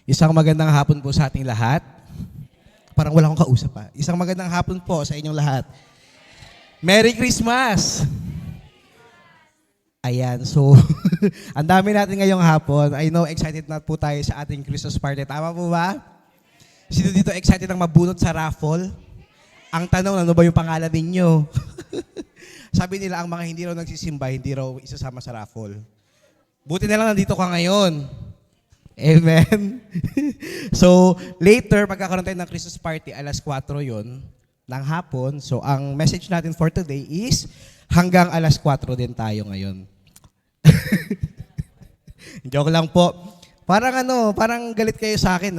Isang magandang hapon po sa ating lahat. Parang wala akong kausap pa. Isang magandang hapon po sa inyong lahat. Merry Christmas! Ayan, so ang dami natin ngayong hapon. I know excited na po tayo sa ating Christmas party. Tama po ba? Sino dito excited ang mabunot sa raffle? Ang tanong, ano ba yung pangalan ninyo? Sabi nila, ang mga hindi raw nagsisimba, hindi raw isasama sa raffle. Buti na lang nandito ka ngayon. Amen. So, later, magkakaroon tayo ng Christmas party, alas 4 yon ng hapon. So, ang message natin for today is, hanggang alas 4 din tayo ngayon. Joke lang po. Parang galit kayo sa akin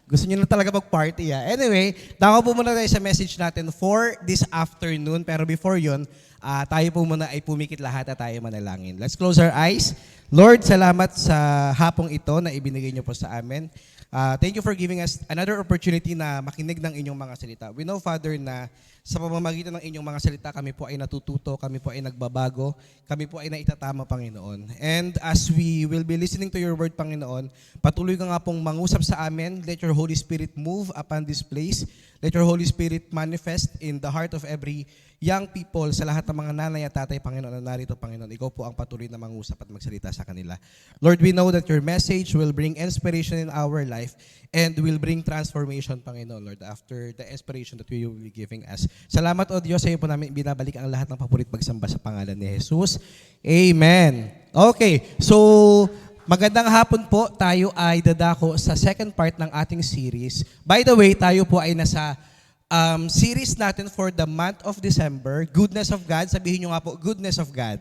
Gusto niyo na talaga mag-party Anyway, dako po muna tayo sa message natin for this afternoon. Pero before yon, tayo po muna ay pumikit lahat at tayo manalangin. Let's close our eyes. Lord, salamat sa hapong ito na ibinigay niyo po sa amin. Thank you for giving us another opportunity na makinig ng inyong mga salita. We know, Father, na sa pamamagitan ng inyong mga salita, kami po ay natututo, kami po ay nagbabago, kami po ay naitatama, Panginoon. And as we will be listening to your word, Panginoon, patuloy ka nga pong mangusap sa amin. Let your Holy Spirit move upon this place. Let your Holy Spirit manifest in the heart of every young people, sa lahat ng mga nanay at tatay, Panginoon, na narito, Panginoon. Ikaw po ang patuloy na mangusap at magsalita sa kanila. Lord, we know that your message will bring inspiration in our life and will bring transformation, Panginoon, Lord, after the inspiration that you will be giving us. Salamat, O Diyos, sa iyo po namin binabalik ang lahat ng papurit pagsamba sa pangalan ni Jesus. Amen. Okay, so magandang hapon po. Tayo ay dadako sa second part ng ating series. By the way, tayo po ay nasa series natin for the month of December, Goodness of God. Sabihin nyo nga po, Goodness of God.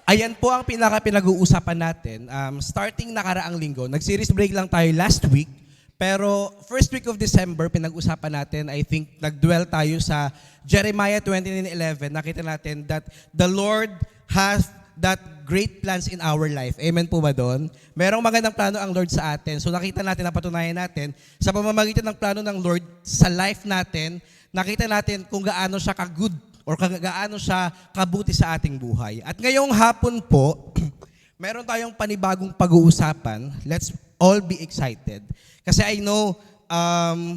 Ayan po ang pinag-uusapan natin. Starting nakaraang linggo, nag-series break lang tayo last week, pero first week of December, pinag-usapan natin, I think, nag-dwell tayo sa Jeremiah 29:11. Nakita natin that the Lord has that great plans in our life. Amen po ba doon? Merong magandang plano ang Lord sa atin. So nakita natin, napatunayan natin, sa pamamagitan ng plano ng Lord sa life natin, nakita natin kung gaano siya ka-good or gaano siya kabuti sa ating buhay. At ngayong hapon po, meron tayong panibagong pag-uusapan. Let's all be excited. Kasi I know,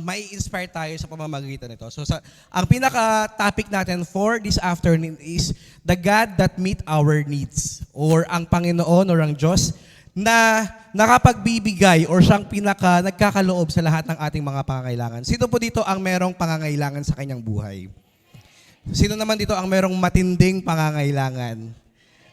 may inspire tayo sa pamamagitan nito. So ang pinaka-topic natin for this afternoon is the God that meet our needs, or ang Panginoon or ang Diyos na nakapagbibigay or siyang nagkakaloob sa lahat ng ating mga pangangailangan. Sino po dito ang merong pangangailangan sa kanyang buhay? Sino naman dito ang merong matinding pangangailangan?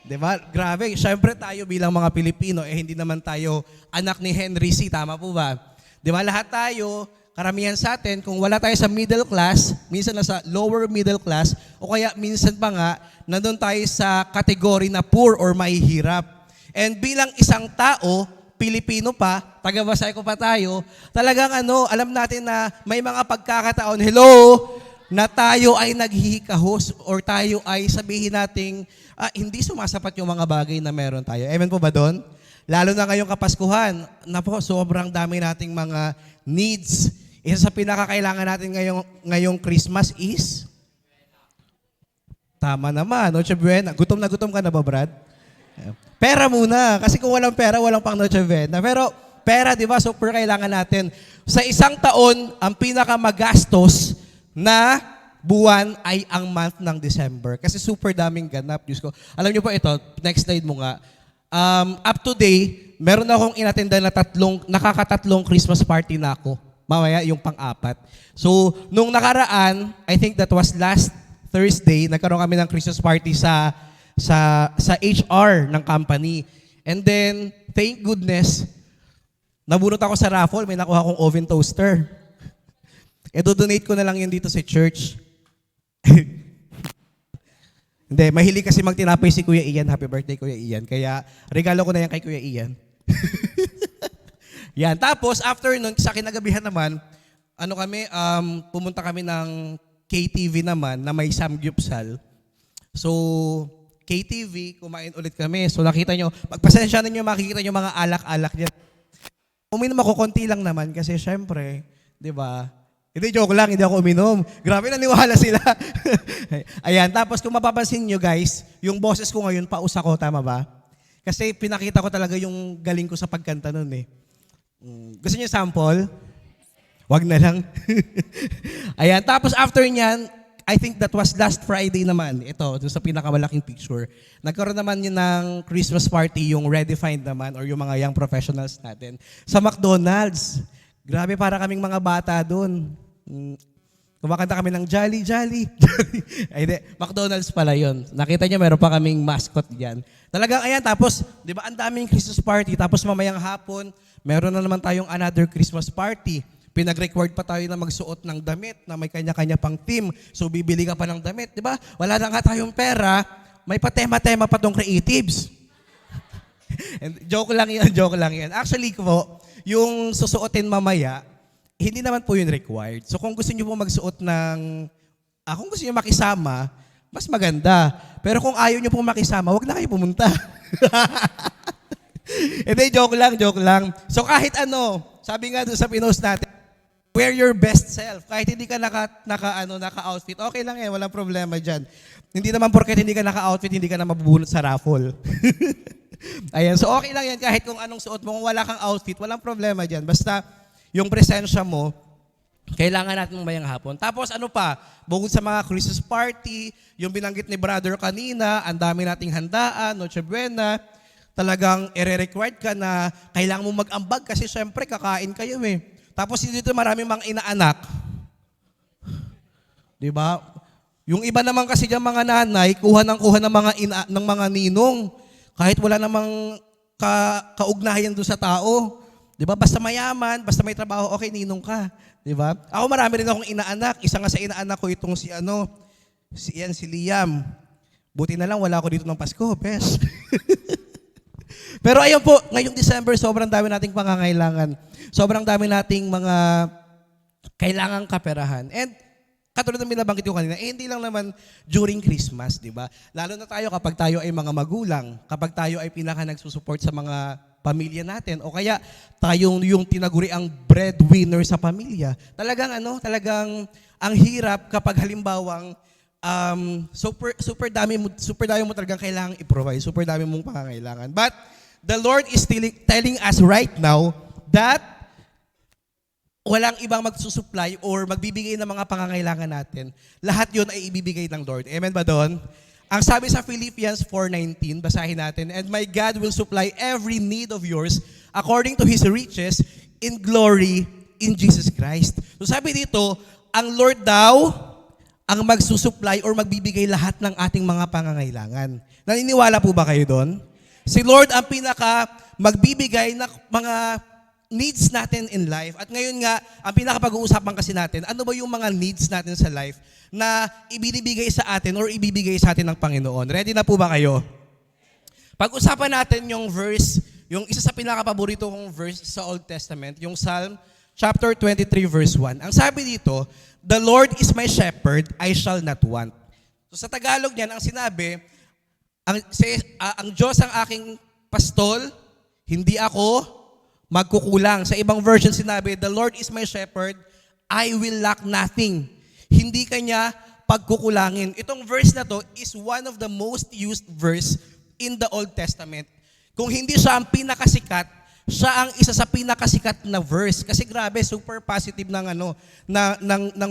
Diba? Grabe, syempre tayo bilang mga Pilipino, hindi naman tayo anak ni Henry C. Tama po ba? Diba? Lahat tayo, karamihan sa atin, kung wala tayo sa middle class, minsan nasa lower middle class, o kaya minsan pa nga, nandun tayo sa kategory na poor or mahihirap. And bilang isang tao, Pilipino pa, taga-Basay ko pa tayo, talagang alam natin na may mga pagkakataon, na tayo ay naghihikahos or tayo ay sabihin nating hindi sumasapat yung mga bagay na meron tayo. Amen po ba doon? Lalo na ngayong Kapaskuhan, sobrang dami nating mga needs. Isa sa pinakakailangan natin ngayong Christmas is? Tama naman, Noche Buena. Gutom na gutom ka na ba, Brad? Pera muna. Kasi kung walang pera, walang pang Noche Buena. Pero pera, di ba, super kailangan natin. Sa isang taon, ang pinakamagastos na buwan ay ang month ng December. Kasi super daming ganap. Diyos ko. Alam niyo po ito, next slide mo nga. Up to date, meron akong inattenda na nakakatatlong Christmas party na ako. Mamaya, yung pang-apat. So, nung nakaraan, I think that was last Thursday, nagkaroon kami ng Christmas party sa HR ng company. And then, thank goodness, nabunot ako sa raffle, may nakuha akong oven toaster. Do-donate ko na lang yun dito sa church. Hindi, mahilig kasi magtinapay si Kuya Ian. Happy birthday, Kuya Ian. Kaya, regalo ko na yan kay Kuya Ian. Yan. Tapos, after nun, sa kinagabihan naman, pumunta kami ng KTV naman, na may samgyupsal. So, KTV, kumain ulit kami. So, nakita nyo, pagpasensya ninyo, makikita nyo mga alak-alak dyan. Uminom ako, konti lang naman, kasi syempre, di ba, Hindi, joke lang, hindi ako uminom. Grabe, naniwala sila. Ayan, tapos kung mapapansin nyo guys, yung boses ko ngayon, paus ako, tama ba? Kasi pinakita ko talaga yung galing ko sa pagkanta nun eh. Gusto niyo sample? Wag na lang. Ayan, tapos after niyan, I think that was last Friday naman. Ito, dun sa pinakamalaking picture. Nagkaroon naman yun ng Christmas party, yung Redefined naman, or yung mga young professionals natin, sa McDonald's. Grabe, para kaming mga bata dun. Kumakanta kami ng Jolly, Jolly. Ay, di, McDonald's pala yun. Nakita niyo, meron pa kaming mascot diyan. Talagang, ayan, tapos, di ba, ang daming Christmas party. Tapos mamayang hapon, meron na naman tayong another Christmas party. Pinag-record pa tayo na magsuot ng damit na may kanya-kanya pang team. So, bibili ka pa ng damit, di ba? Wala na nga tayong pera, may patema-tema pa tong creatives. And joke lang yan, joke lang yan. Actually po, yung susuotin mamaya, hindi naman po yun required. So, kung gusto niyo po magsuot ng, kung gusto niyo makisama, mas maganda. Pero kung ayaw niyo po makisama, wag na kayo pumunta. Hindi, joke lang, joke lang. So, kahit ano, sabi nga doon sa pinost natin, wear your best self. Kahit hindi ka naka-outfit, okay lang walang problema dyan. Hindi naman porket hindi ka naka-outfit, hindi ka na mabubunot sa raffle. Ayan, so okay lang yan kahit kung anong suot mo. Kung wala kang outfit, walang problema dyan. Basta yung presensya mo, kailangan natin mamayang hapon. Tapos ano pa, bukod sa mga Christmas party, yung binanggit ni brother kanina, ang dami nating handaan, Noche Buena, talagang ire-required ka na kailangan mo mag-ambag kasi syempre kakain kayo Tapos dito maraming mga inaanak. Di ba? Yung iba naman kasi dyan mga nanay, kuha ng mga ninong. Kahit wala namang kaugnayan doon sa tao. Di ba? Basta mayaman, basta may trabaho, okay, ninong ka. Di ba? Ako marami rin akong inaanak. Isa nga sa inaanak ko itong si Liam. Buti na lang wala ako dito ng Pasko, bes. Pero ayun po, ngayong December, sobrang dami nating pangangailangan. Sobrang dami nating mga kailangang kaperahan. And katulad ng binabanggit ko kanina, hindi lang naman during Christmas, di ba? Lalo na tayo kapag tayo ay mga magulang, kapag tayo ay pinaka nagsusupport sa mga pamilya natin, o kaya tayong yung tinaguri ang breadwinner sa pamilya. Talagang ang hirap kapag halimbawang super dami mo talagang kailangang i-provide, super dami mong pangangailangan. But the Lord is still telling us right now that walang ibang magsusupply or magbibigay ng mga pangangailangan natin. Lahat yun ay ibibigay ng Lord. Amen ba doon? Ang sabi sa Philippians 4:19, basahin natin, "And my God will supply every need of yours according to His riches in glory in Jesus Christ." So sabi dito, ang Lord daw ang magsusupply or magbibigay lahat ng ating mga pangangailangan. Naniniwala po ba kayo doon? Si Lord ang pinaka magbibigay ng mga needs natin in life. At ngayon nga, ang pinaka-pag-uusapan kasi natin, ano ba yung mga needs natin sa life na ibinibigay sa atin or ibibigay sa atin ng Panginoon? Ready na po ba kayo? Pag-usapan natin yung verse, yung isa sa pinaka-paborito kong verse sa Old Testament, yung Psalm chapter 23 verse 1. Ang sabi dito, "The Lord is my shepherd, I shall not want." So sa Tagalog niyan, ang sinabi, ang Diyos ang aking pastol, hindi ako magkukulang. Sa ibang version sinabi, "The Lord is my shepherd, I will lack nothing." Hindi kanya pagkukulangin. Itong verse na to is one of the most used verse in the Old Testament. Kung hindi siya ang pinakasikat, siya ang isa sa pinakasikat na verse. Kasi grabe, super positive ng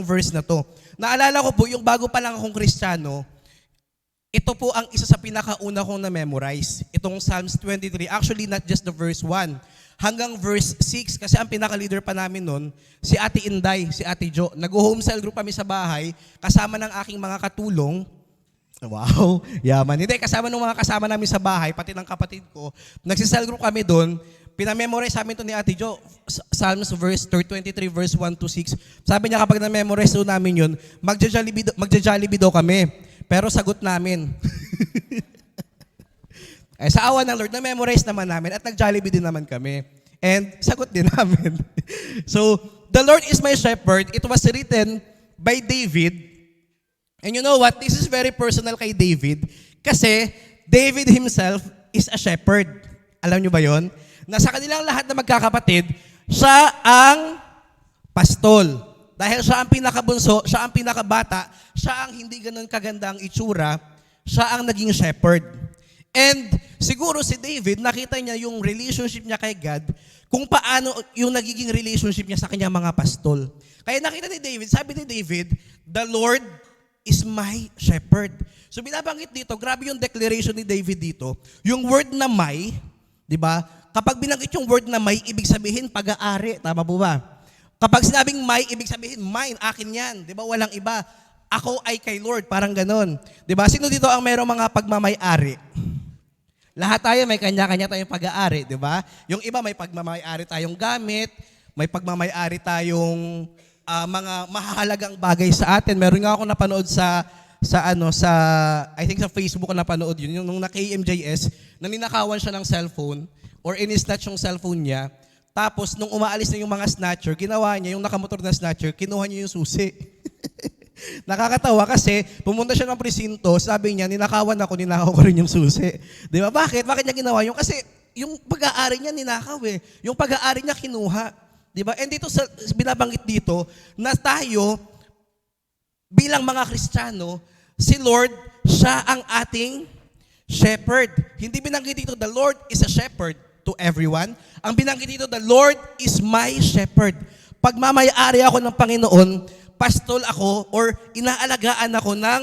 verse na to. Naalala ko po, yung bago pa lang akong Kristiyano, ito po ang isa sa pinakauna kong na-memorize. Itong Psalms 23. Actually, not just the verse 1. Hanggang verse 6. Kasi ang pinaka-leader pa namin nun, si Ate Inday, si Ate Jo. Nag-home cell group kami sa bahay, kasama ng aking mga katulong. Wow, yaman. Hindi, kasama ng mga kasama namin sa bahay, pati ng kapatid ko. Nagsi-cell group kami doon. Pinamemorize sa amin to ni Ate Jo, Psalms verse 23 verse 1 to 6. Sabi niya kapag na-memorize doon namin yun, magja-Jollibee daw kami. Pero sagot namin. Sa awa ng Lord, na-memorize naman namin at nag-Jollibee din naman kami. And sagot din namin. So, "The Lord is my shepherd." It was written by David. And you know what? This is very personal kay David. Kasi David himself is a shepherd. Alam niyo ba yon? Na sa kanilang lahat na magkakapatid, siya ang pastol. Dahil siya ang pinakabunso, siya ang pinakabata, siya ang hindi ganun kaganda ang itsura, siya ang naging shepherd. And siguro si David, nakita niya yung relationship niya kay God, kung paano yung nagiging relationship niya sa kanyang mga pastol. Kaya nakita ni David, sabi ni David, the Lord is my shepherd. So binabanggit dito, grabe yung declaration ni David dito. Yung word na may, di ba? Kapag binanggit yung word na may, ibig sabihin pag-aari. Tama po ba? Kapag sinabing may, ibig sabihin mine, akin yan. Di ba? Walang iba. Ako ay kay Lord. Parang ganon. Di ba? Sino dito ang merong mga pagmamay-ari? Lahat tayo may kanya-kanya tayong pag-aari. Di ba? Yung iba may pagmamay-ari tayong gamit, may pagmamay-ari tayong mga mahalagang bagay sa atin. Meron nga ako napanood sa I think sa Facebook ko napanood yun, yung nung na-KMJS, na ninakawan siya ng cellphone or in-snatch yung cellphone niya. Tapos nung umaalis na yung mga snatcher, ginawa niya, yung nakamotor na snatcher, kinuha niya yung susi. Nakakatawa kasi pumunta siya ng presinto, sabi niya, ninakawan ako, ninakaw ko rin yung susi. Di ba? Bakit? Bakit niya ginawa yun? Kasi yung pag-aari niya ninakaw eh. Yung pag-aari niya kinuha. Di ba? And dito, binabanggit dito, na tayo, bilang mga Kristiyano, si Lord, siya ang ating shepherd. Hindi binanggit dito, the Lord is a shepherd to everyone. Ang binanggit dito, the Lord is my shepherd. Pagmamayari ako ng Panginoon, pastol ako, or inaalagaan ako ng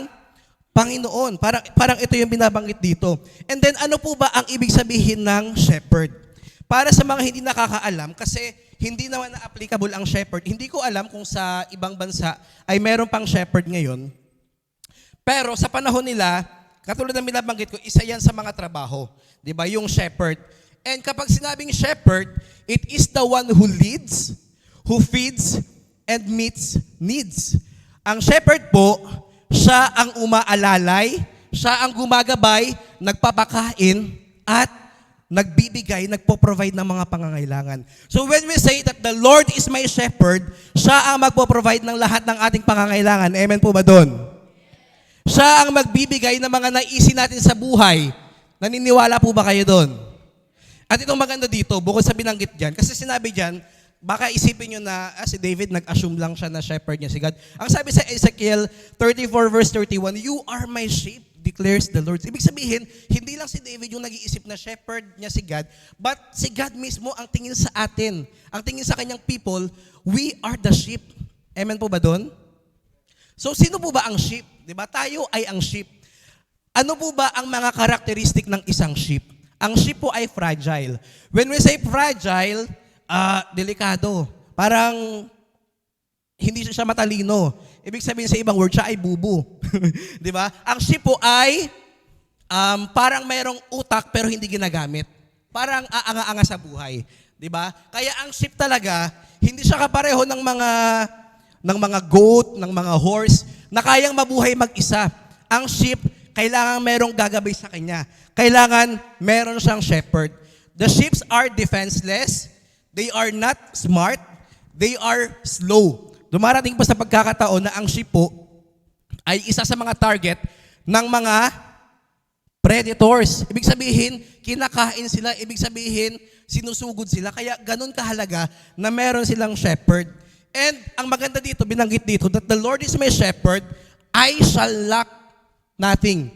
Panginoon. Parang ito yung binabanggit dito. And then, ano po ba ang ibig sabihin ng shepherd? Para sa mga hindi nakakaalam, kasi hindi naman na-applicable ang shepherd. Hindi ko alam kung sa ibang bansa ay meron pang shepherd ngayon. Pero sa panahon nila, katulad ng binabanggit ko, isa yan sa mga trabaho. Di ba? Yung shepherd. And kapag sinabing shepherd, it is the one who leads, who feeds, and meets needs. Ang shepherd po, siya ang umaalalay, siya ang gumagabay, nagpapakain, at nagbibigay, nagpo-provide ng mga pangangailangan. So when we say that the Lord is my shepherd, siya ang magpo-provide ng lahat ng ating pangangailangan. Amen po ba doon? Siya ang magbibigay ng mga naisin natin sa buhay. Naniniwala po ba kayo doon? At itong maganda dito, bukod sa binanggit dyan, kasi sinabi dyan, baka isipin nyo na si David nag-assume lang siya na shepherd niya si God. Ang sabi sa Ezekiel 34 verse 31, "You are my sheep, declares the Lord." Ibig sabihin, hindi lang si David yung nag-iisip na shepherd niya si God, but si God mismo ang tingin sa atin. Ang tingin sa kanyang people, we are the sheep. Amen po ba doon? So, sino po ba ang sheep? Diba? Tayo ay ang sheep. Ano po ba ang mga karakteristik ng isang sheep? Ang sheep po ay fragile. When we say fragile, delikado. Parang hindi siya matalino. Ibig sabihin sa ibang word, siya ay bubu. Diba? Ang sheep po ay parang mayroong utak pero hindi ginagamit. Parang aanga-anga sa buhay. Diba? Kaya ang sheep talaga, hindi siya kapareho ng mga goat, ng mga horse, na kayang mabuhay mag-isa. Ang sheep, kailangan merong gagabay sa kanya. Kailangan meron siyang shepherd. The sheep are defenseless. They are not smart. They are slow. Dumarating pa sa pagkakataon na ang sheep po ay isa sa mga target ng mga predators. Ibig sabihin, kinakain sila. Ibig sabihin, sinusugod sila. Kaya ganun kahalaga na meron silang shepherd. And ang maganda dito, binanggit dito, that the Lord is my shepherd, I shall lack nothing.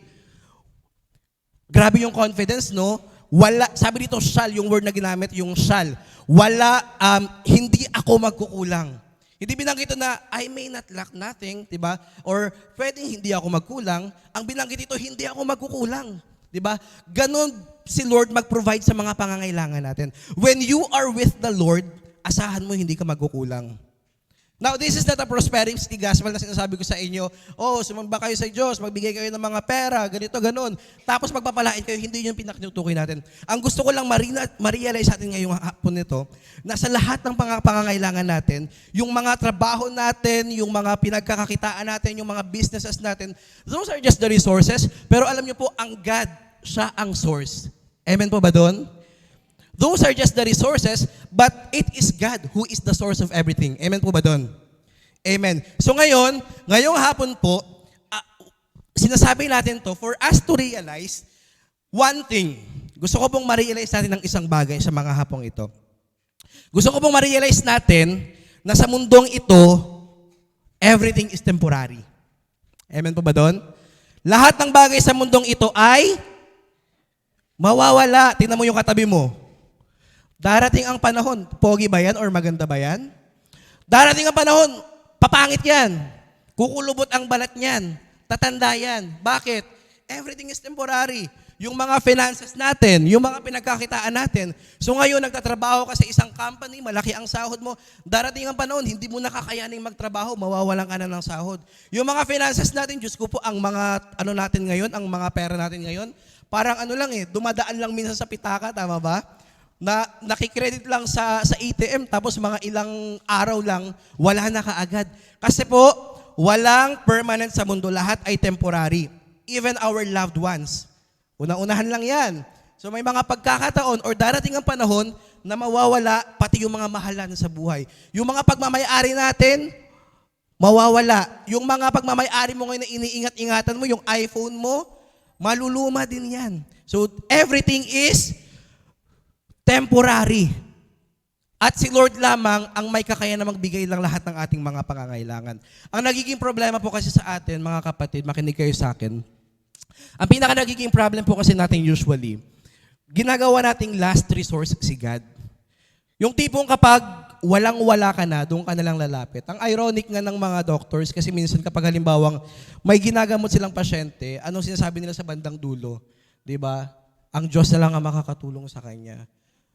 Grabe yung confidence, no? Wala, sabi dito, shall, yung word na ginamit, yung shall. Wala, hindi ako magkukulang. Hindi binanggit ito na, I may not lack nothing, diba? Or, pwedeng hindi ako magkulang. Ang binanggit ito, hindi ako magkukulang. Diba? Ganon si Lord mag-provide sa mga pangangailangan natin. When you are with the Lord, asahan mo hindi ka magkukulang. Now, this is not a prosperity gospel na sinasabi ko sa inyo, sumamba kayo sa Diyos, magbigay kayo ng mga pera, ganito, ganon. Tapos magpapalain kayo, hindi yun yung pinakatutukoy natin. Ang gusto ko lang ma-realize natin ngayong hapon nito, na sa lahat ng pangangailangan natin, yung mga trabaho natin, yung mga pinagkakakitaan natin, yung mga businesses natin, those are just the resources. Pero alam niyo po, ang God, siya ang source. Amen po ba doon? Those are just the resources, but it is God who is the source of everything. Amen po ba doon? Amen. So ngayong hapon po, sinasabi natin to for us to realize one thing. Gusto ko pong ma-realize natin ng isang bagay sa mga hapong ito. Gusto ko pong ma-realize natin na sa mundong ito, everything is temporary. Amen po ba doon? Lahat ng bagay sa mundong ito ay Mawawala. Tingnan mo yung katabi mo. Darating ang panahon, pogi ba yan or maganda ba yan? Darating ang panahon, papangit yan. Kukulubot ang balat niyan. Tatanda yan. Bakit? Everything is temporary. Yung mga finances natin, yung mga pinagkakitaan natin. So ngayon, nagtatrabaho ka sa isang company, malaki ang sahod mo. Darating ang panahon, hindi mo nakakayaning magtrabaho, mawawalan ka na ng sahod. Yung mga finances natin, Diyos ko po, ang mga ano natin ngayon, ang mga pera natin ngayon, parang ano lang dumadaan lang minsan sa pitaka, tama ba? Na nakikredit lang sa ATM, tapos mga ilang araw lang, wala na kaagad. Kasi po, walang permanent sa mundo, lahat ay temporary. Even our loved ones. Una-unahan lang yan. So may mga pagkakataon or darating ang panahon na mawawala pati yung mga mahalan sa buhay. Yung mga pagmamayari natin, mawawala. Yung mga pagmamayari mo ngayon na iniingat-ingatan mo, yung iPhone mo, maluluma din yan. So everything is temporary. At si Lord lamang ang may kakayahan na magbigay lang lahat ng ating mga pangangailangan. Ang nagiging problema po kasi sa atin, mga kapatid, makinig kayo sa akin, ang pinaka nagiging problem po kasi natin usually, ginagawa nating last resource si God. Yung tipong kapag walang-wala ka na, doon ka na lang lalapit. Ang ironic nga ng mga doctors, kasi minsan kapag halimbawang may ginagamot silang pasyente, anong sinasabi nila sa bandang dulo? Diba? Ang Diyos na lang ang makakatulong sa kanya.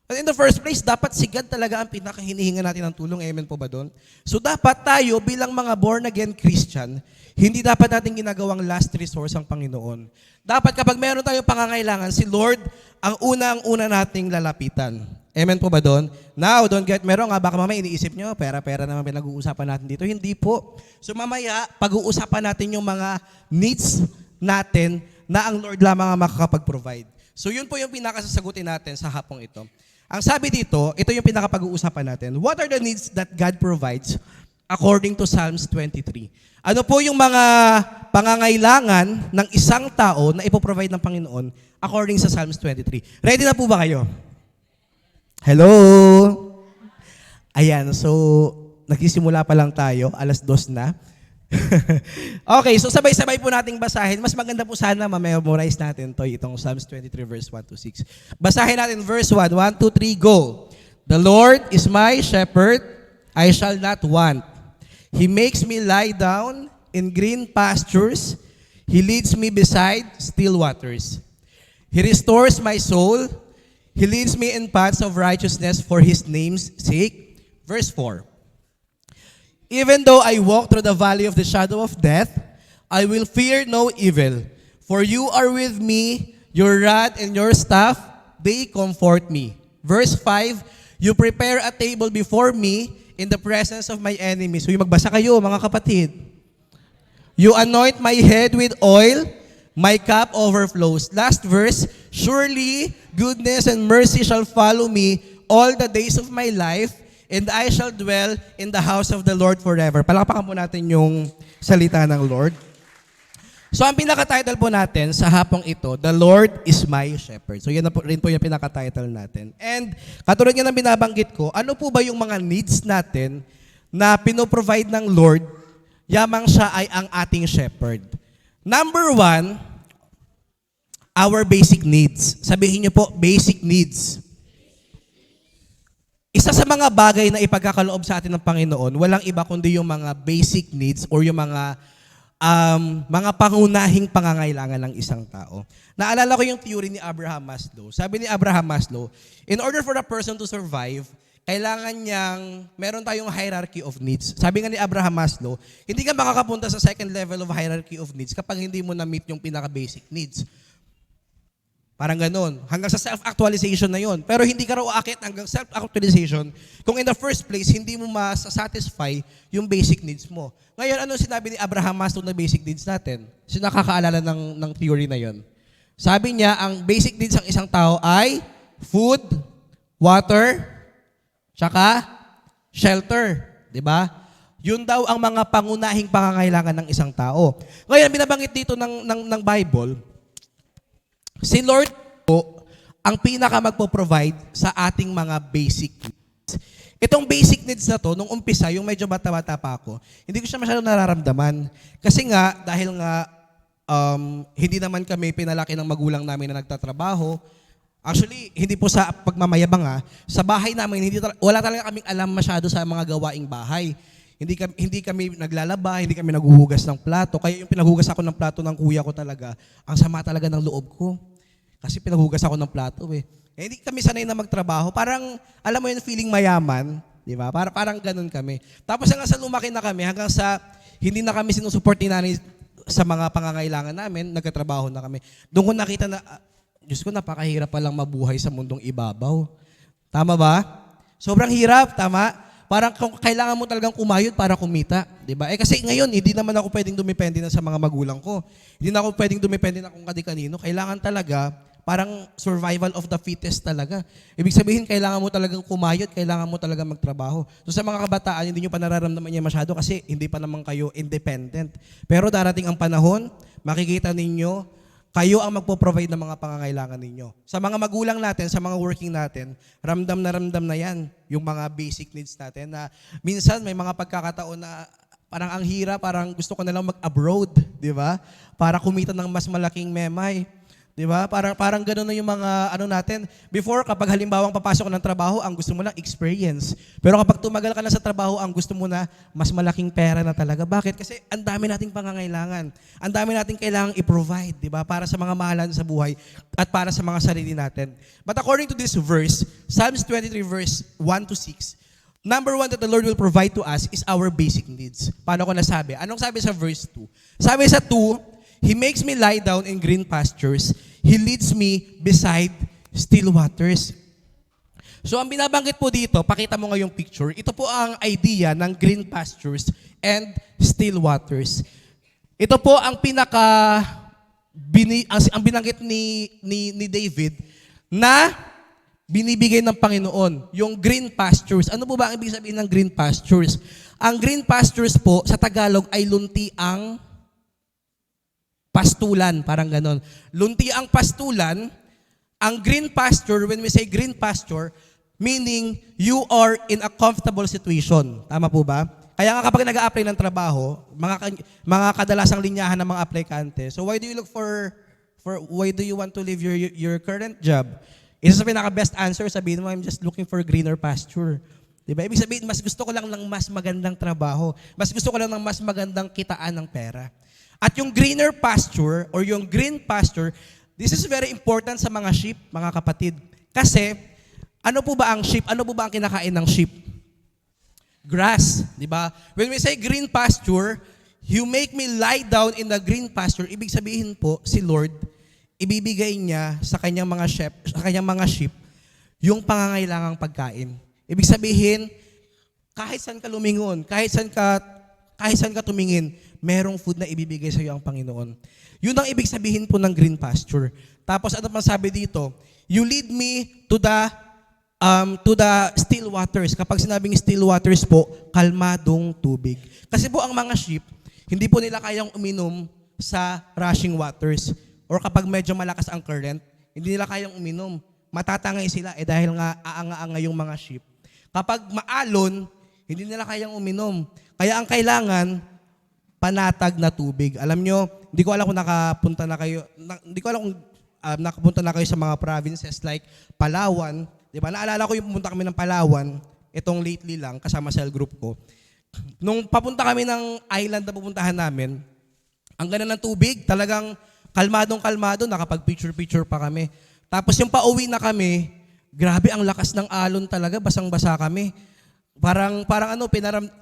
But in the first place, dapat si God talaga ang pinakahinihinga natin ng tulong. Amen po ba doon? So dapat tayo bilang mga born-again Christian, hindi dapat natin ginagawang last resource ang Panginoon. Dapat kapag meron tayong pangangailangan, si Lord ang una nating lalapitan. Amen po ba doon? Now, don't get me wrong, baka mamaya iniisip nyo, pera-pera naman pinag-uusapan natin dito. Hindi po. So mamaya, pag-uusapan natin yung mga needs natin na ang Lord lamang ang makakapag-provide. So yun po yung pinakasasagutin natin sa hapong ito. Ang sabi dito, ito yung pinakapag-uusapan natin. What are the needs that God provides according to Psalms 23? Ano po yung mga pangangailangan ng isang tao na ipoprovide ng Panginoon according sa Psalms 23? Ready na po ba kayo? Hello? Ayan, so nagsisimula pa lang tayo, 2:00 na. Okay, so sabay-sabay po nating basahin. Mas maganda po sana ma-memorize natin itong Psalms 23 verse 1 to 6. Basahin natin verse 1. 1, 2, 3, go. The Lord is my shepherd, I shall not want. He makes me lie down in green pastures. He leads me beside still waters. He restores my soul. He leads me in paths of righteousness for His name's sake. Verse 4. Even though I walk through the valley of the shadow of death, I will fear no evil. For you are with me, your rod and your staff, they comfort me. Verse 5, you prepare a table before me in the presence of my enemies. So magbasa kayo, mga kapatid. You anoint my head with oil, my cup overflows. Last verse, surely goodness and mercy shall follow me all the days of my life, and I shall dwell in the house of the Lord forever. Palakpakan po natin yung salita ng Lord. So ang pinaka-title po natin sa hapong ito, The Lord is my shepherd. So yan na po, rin po yung pinaka-title natin. And katulad nga ng binabanggit ko, ano po ba yung mga needs natin na pinoprovide ng Lord, yamang siya ay ang ating shepherd. Number 1, our basic needs. Sabihin niyo po, basic needs. Isa sa mga bagay na ipagkakaloob sa atin ng Panginoon, walang iba kundi yung mga basic needs or yung mga pangunahing pangangailangan ng isang tao. Naalala ko yung theory ni Abraham Maslow. Sabi ni Abraham Maslow, in order for a person to survive, kailangan niyang, meron tayong hierarchy of needs. Sabi nga ni Abraham Maslow, hindi ka makakapunta sa second level of hierarchy of needs kapag hindi mo na-meet yung pinaka-basic needs. Parang ganun. Hanggang sa self-actualization na yon. Pero hindi ka raw aakit hanggang self-actualization kung in the first place, hindi mo masasatisfy yung basic needs mo. Ngayon, ano sinabi ni Abraham Maslow na basic needs natin? Sino nakakaalala ng theory na yon? Sabi niya, ang basic needs ng isang tao ay food, water, tsaka shelter. Diba? Yun daw ang mga pangunahing pangangailangan ng isang tao. Ngayon, binabanggit dito ng Bible, si Lord po ang pinaka magpo-provide sa ating mga basic needs. Itong basic needs na to, nung umpisa, yung medyo bata-bata pa ako, hindi ko siya masyadong nararamdaman. Kasi nga, dahil nga hindi naman kami pinalaki ng magulang namin na nagtatrabaho, Actually, hindi po sa pagmamayabang sa bahay namin wala talaga kaming alam masyado sa mga gawaing bahay. Hindi kami naglalaba, hindi kami naghuhugas ng plato. Kaya yung pinaghugas ako ng plato ng kuya ko talaga, ang sama talaga ng loob ko. Kasi pinaghugas ako ng plato eh. Hindi kami sanay na magtrabaho. Parang, alam mo yung feeling mayaman, di ba? Parang ganun kami. Tapos hanggang sa lumaki na kami, hanggang sa hindi na kami sinusuport ni nanay sa mga pangangailangan namin, nagkatrabaho na kami. Doon ko nakita na, Diyos ko, napakahirap palang mabuhay sa mundong ibabaw. Tama ba? Sobrang hirap, tama? Parang kailangan mo talagang kumayod para kumita, 'di ba? Kasi ngayon hindi naman ako pwedeng dumepende na sa mga magulang ko. Hindi na ako pwedeng dumepende na kung kadi-kanino. Kailangan talaga parang survival of the fittest talaga. Ibig sabihin kailangan mo talagang kumayod, kailangan mo talagang magtrabaho. So sa mga kabataan, hindi niyo pa nararamdaman niya masyado kasi hindi pa naman kayo independent. Pero darating ang panahon, makikita ninyo kayo ang magpo-provide ng mga pangangailangan ninyo. Sa mga magulang natin, sa mga working natin, ramdam na yan yung mga basic needs natin na minsan may mga pagkakataon na parang ang hirap, parang gusto ko na lang mag-abroad, di ba? Para kumita ng mas malaking memay. Di ba? Parang gano'n na yung mga ano natin. Before, kapag halimbawang papasok ka ng trabaho, ang gusto mo lang experience. Pero kapag tumagal ka na sa trabaho, ang gusto mo na mas malaking pera na talaga. Bakit? Kasi ang dami nating pangangailangan. Ang dami nating kailangang i-provide, di ba? Para sa mga mahalan sa buhay at para sa mga sarili natin. But according to this verse, Psalms 23 verse 1 to 6, number 1 that the Lord will provide to us is our basic needs. Paano ko nasabi? Anong sabi sa verse 2? Sabi sa 2, He makes me lie down in green pastures. He leads me beside still waters. So ang binabanggit po dito, pakita mo nga yung picture, ito po ang idea ng green pastures and still waters. Ito po ang ang binanggit ni David na binibigay ng Panginoon, yung green pastures. Ano po ba ang ibig sabihin ng green pastures? Ang green pastures po sa Tagalog ay luntiang pastulan, parang ganon. Lunti ang pastulan, ang green pasture, when we say green pasture, meaning you are in a comfortable situation. Tama po ba? Kaya nga kapag nag-a-apply ng trabaho, mga kadalasang linyahan ng mga aplikante, so why do you want to leave your current job? Isa sa pinaka-best answer, sabihin mo, I'm just looking for greener pasture. Diba? Ibig sabihin, mas gusto ko lang ng mas magandang trabaho. Mas gusto ko lang ng mas magandang kitaan ng pera. At yung greener pasture or yung green pasture, this is very important sa mga sheep, mga kapatid. Kasi, ano po ba ang sheep? Ano po ba ang kinakain ng sheep? Grass, di ba? When we say green pasture, you make me lie down in the green pasture. Ibig sabihin po, si Lord, ibibigay niya sa kanyang mga sheep yung pangangailangang pagkain. Ibig sabihin, kahit saan ka lumingon, kahit saan ka tumingin, merong food na ibibigay sa iyo ang Panginoon. Yun ang ibig sabihin po ng green pasture. Tapos ano pang sabi dito? You lead me to the still waters. Kapag sinabing still waters po, kalmadong tubig. Kasi po ang mga sheep, hindi po nila kayang uminom sa rushing waters. Or kapag medyo malakas ang current, hindi nila kayang uminom. Matatangay sila dahil nga aanga-anga yung mga sheep. Kapag maalon, hindi nila kayang uminom. Kaya ang kailangan, panatag na tubig. Alam nyo, hindi ko alam kung nakapunta na kayo sa mga provinces like Palawan. Di ba? Naalala ko yung pumunta kami ng Palawan, itong lately lang, kasama sa group ko. Nung papunta kami ng island na pupuntahan namin, ang ganda ng tubig, talagang kalmadong-kalmado, nakapag-picture-picture pa kami. Tapos yung pauwi na kami, grabe ang lakas ng alon talaga, basang-basa kami.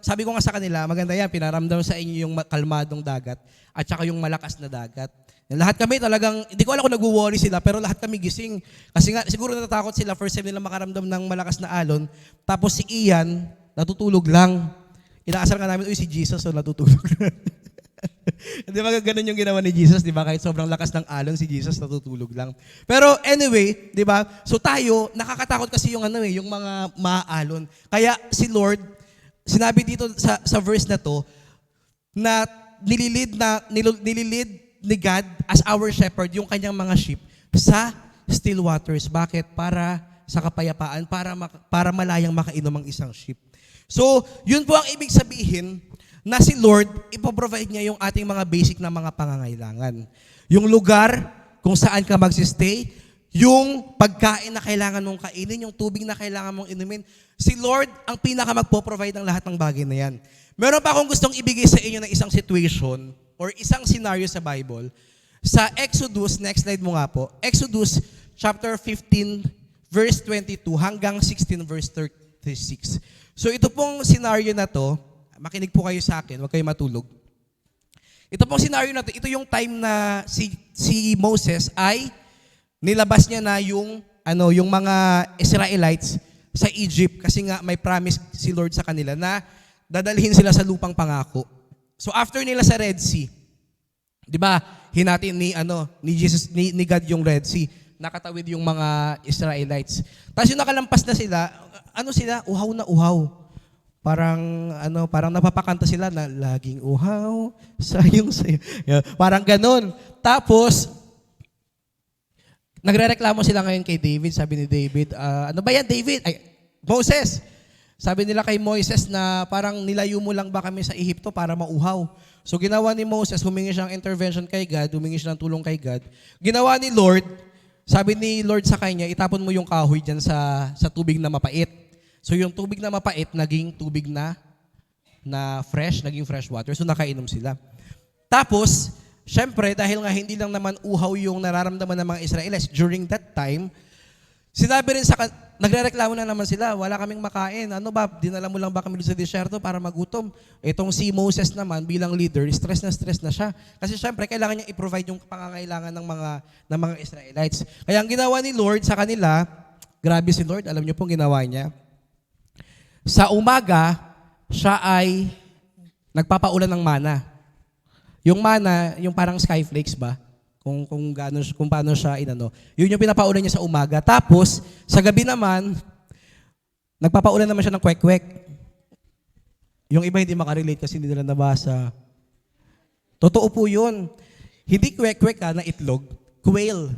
Sabi ko nga sa kanila, maganda yan, pinaramdam sa inyo yung kalmadong dagat at saka yung malakas na dagat. Lahat kami talagang, hindi ko alam kung nag-worry sila, pero lahat kami gising. Kasi nga, siguro natatakot sila, first time nila makaramdam ng malakas na alon. Tapos si Ian, natutulog lang. Inaasar ka namin, si Jesus, natutulog lang. Di ba ganun yung ginawa ni Jesus, di ba? Kahit sobrang lakas ng alon, si Jesus natutulog lang. Pero anyway, di ba? So tayo, nakakatakot kasi yung yung mga maaalon. Kaya si Lord, sinabi dito sa verse na to, na nililid ni God as our shepherd yung kanyang mga sheep sa still waters. Bakit? Para sa kapayapaan, para malayang makainom ang isang sheep. So, yun po ang ibig sabihin na si Lord, ipoprovide niya yung ating mga basic na mga pangangailangan. Yung lugar kung saan ka magsistay, yung pagkain na kailangan mong kainin, yung tubig na kailangan mong inumin. Si Lord ang pinaka magpo-provide ng lahat ng bagay na yan. Meron pa akong gustong ibigay sa inyo na isang situation or isang scenario sa Bible. Sa Exodus, next slide mo nga po, Exodus chapter 15, verse 22 hanggang 16, verse 36. So ito pong scenario na to, makinig po kayo sa akin, huwag kayo matulog. Ito pong scenario na to, ito yung time na si Moses ay nilabas niya na yung mga Israelites sa Egypt kasi nga may promise si Lord sa kanila na dadalhin sila sa lupang pangako. So after nila sa Red Sea, 'di ba? Hinati ni God yung Red Sea, nakatawid yung mga Israelites. Tapos yung nakalampas na sila, uhaw na uhaw. Parang napapakanta sila na laging uhaw, sayong sayo. Yeah, parang ganun. Tapos nagrereklamo sila ngayon kay David. Sabi ni David, ano ba yan David? Moses. Sabi nila kay Moises na parang nilayo mo lang ba kami sa Ehipto para mauhaw. So ginawa ni Moses, humingi siya ng intervention kay God, humingi siya ng tulong kay God. Ginawa ni Lord, sabi ni Lord sa kanya, itapon mo yung kahoy dyan sa tubig na mapait. So yung tubig na mapait, naging tubig na fresh, naging fresh water. So nakainom sila. Tapos, syempre, dahil nga hindi lang naman uhaw yung nararamdaman ng mga Israelites during that time, sinabi rin nagrereklamo na naman sila, wala kaming makain. Ano ba, dinala mo lang ba kami sa disyerto para magutom? Itong si Moses naman bilang leader, stress na siya. Kasi syempre, kailangan niya i-provide yung pangangailangan ng mga Israelites. Kaya ang ginawa ni Lord sa kanila, grabe si Lord, alam niyo pong ginawa niya. Sa umaga, siya ay nagpapaulan ng mana. Yung mana, yung parang skyflakes ba? Kung paano siya yun yung pinapaulan niya sa umaga. Tapos, sa gabi naman, nagpapaulan naman siya ng kwek-kwek. Yung iba hindi makarelate kasi hindi nila nabasa. Totoo po yun. Hindi kwek-kwek na itlog, quail.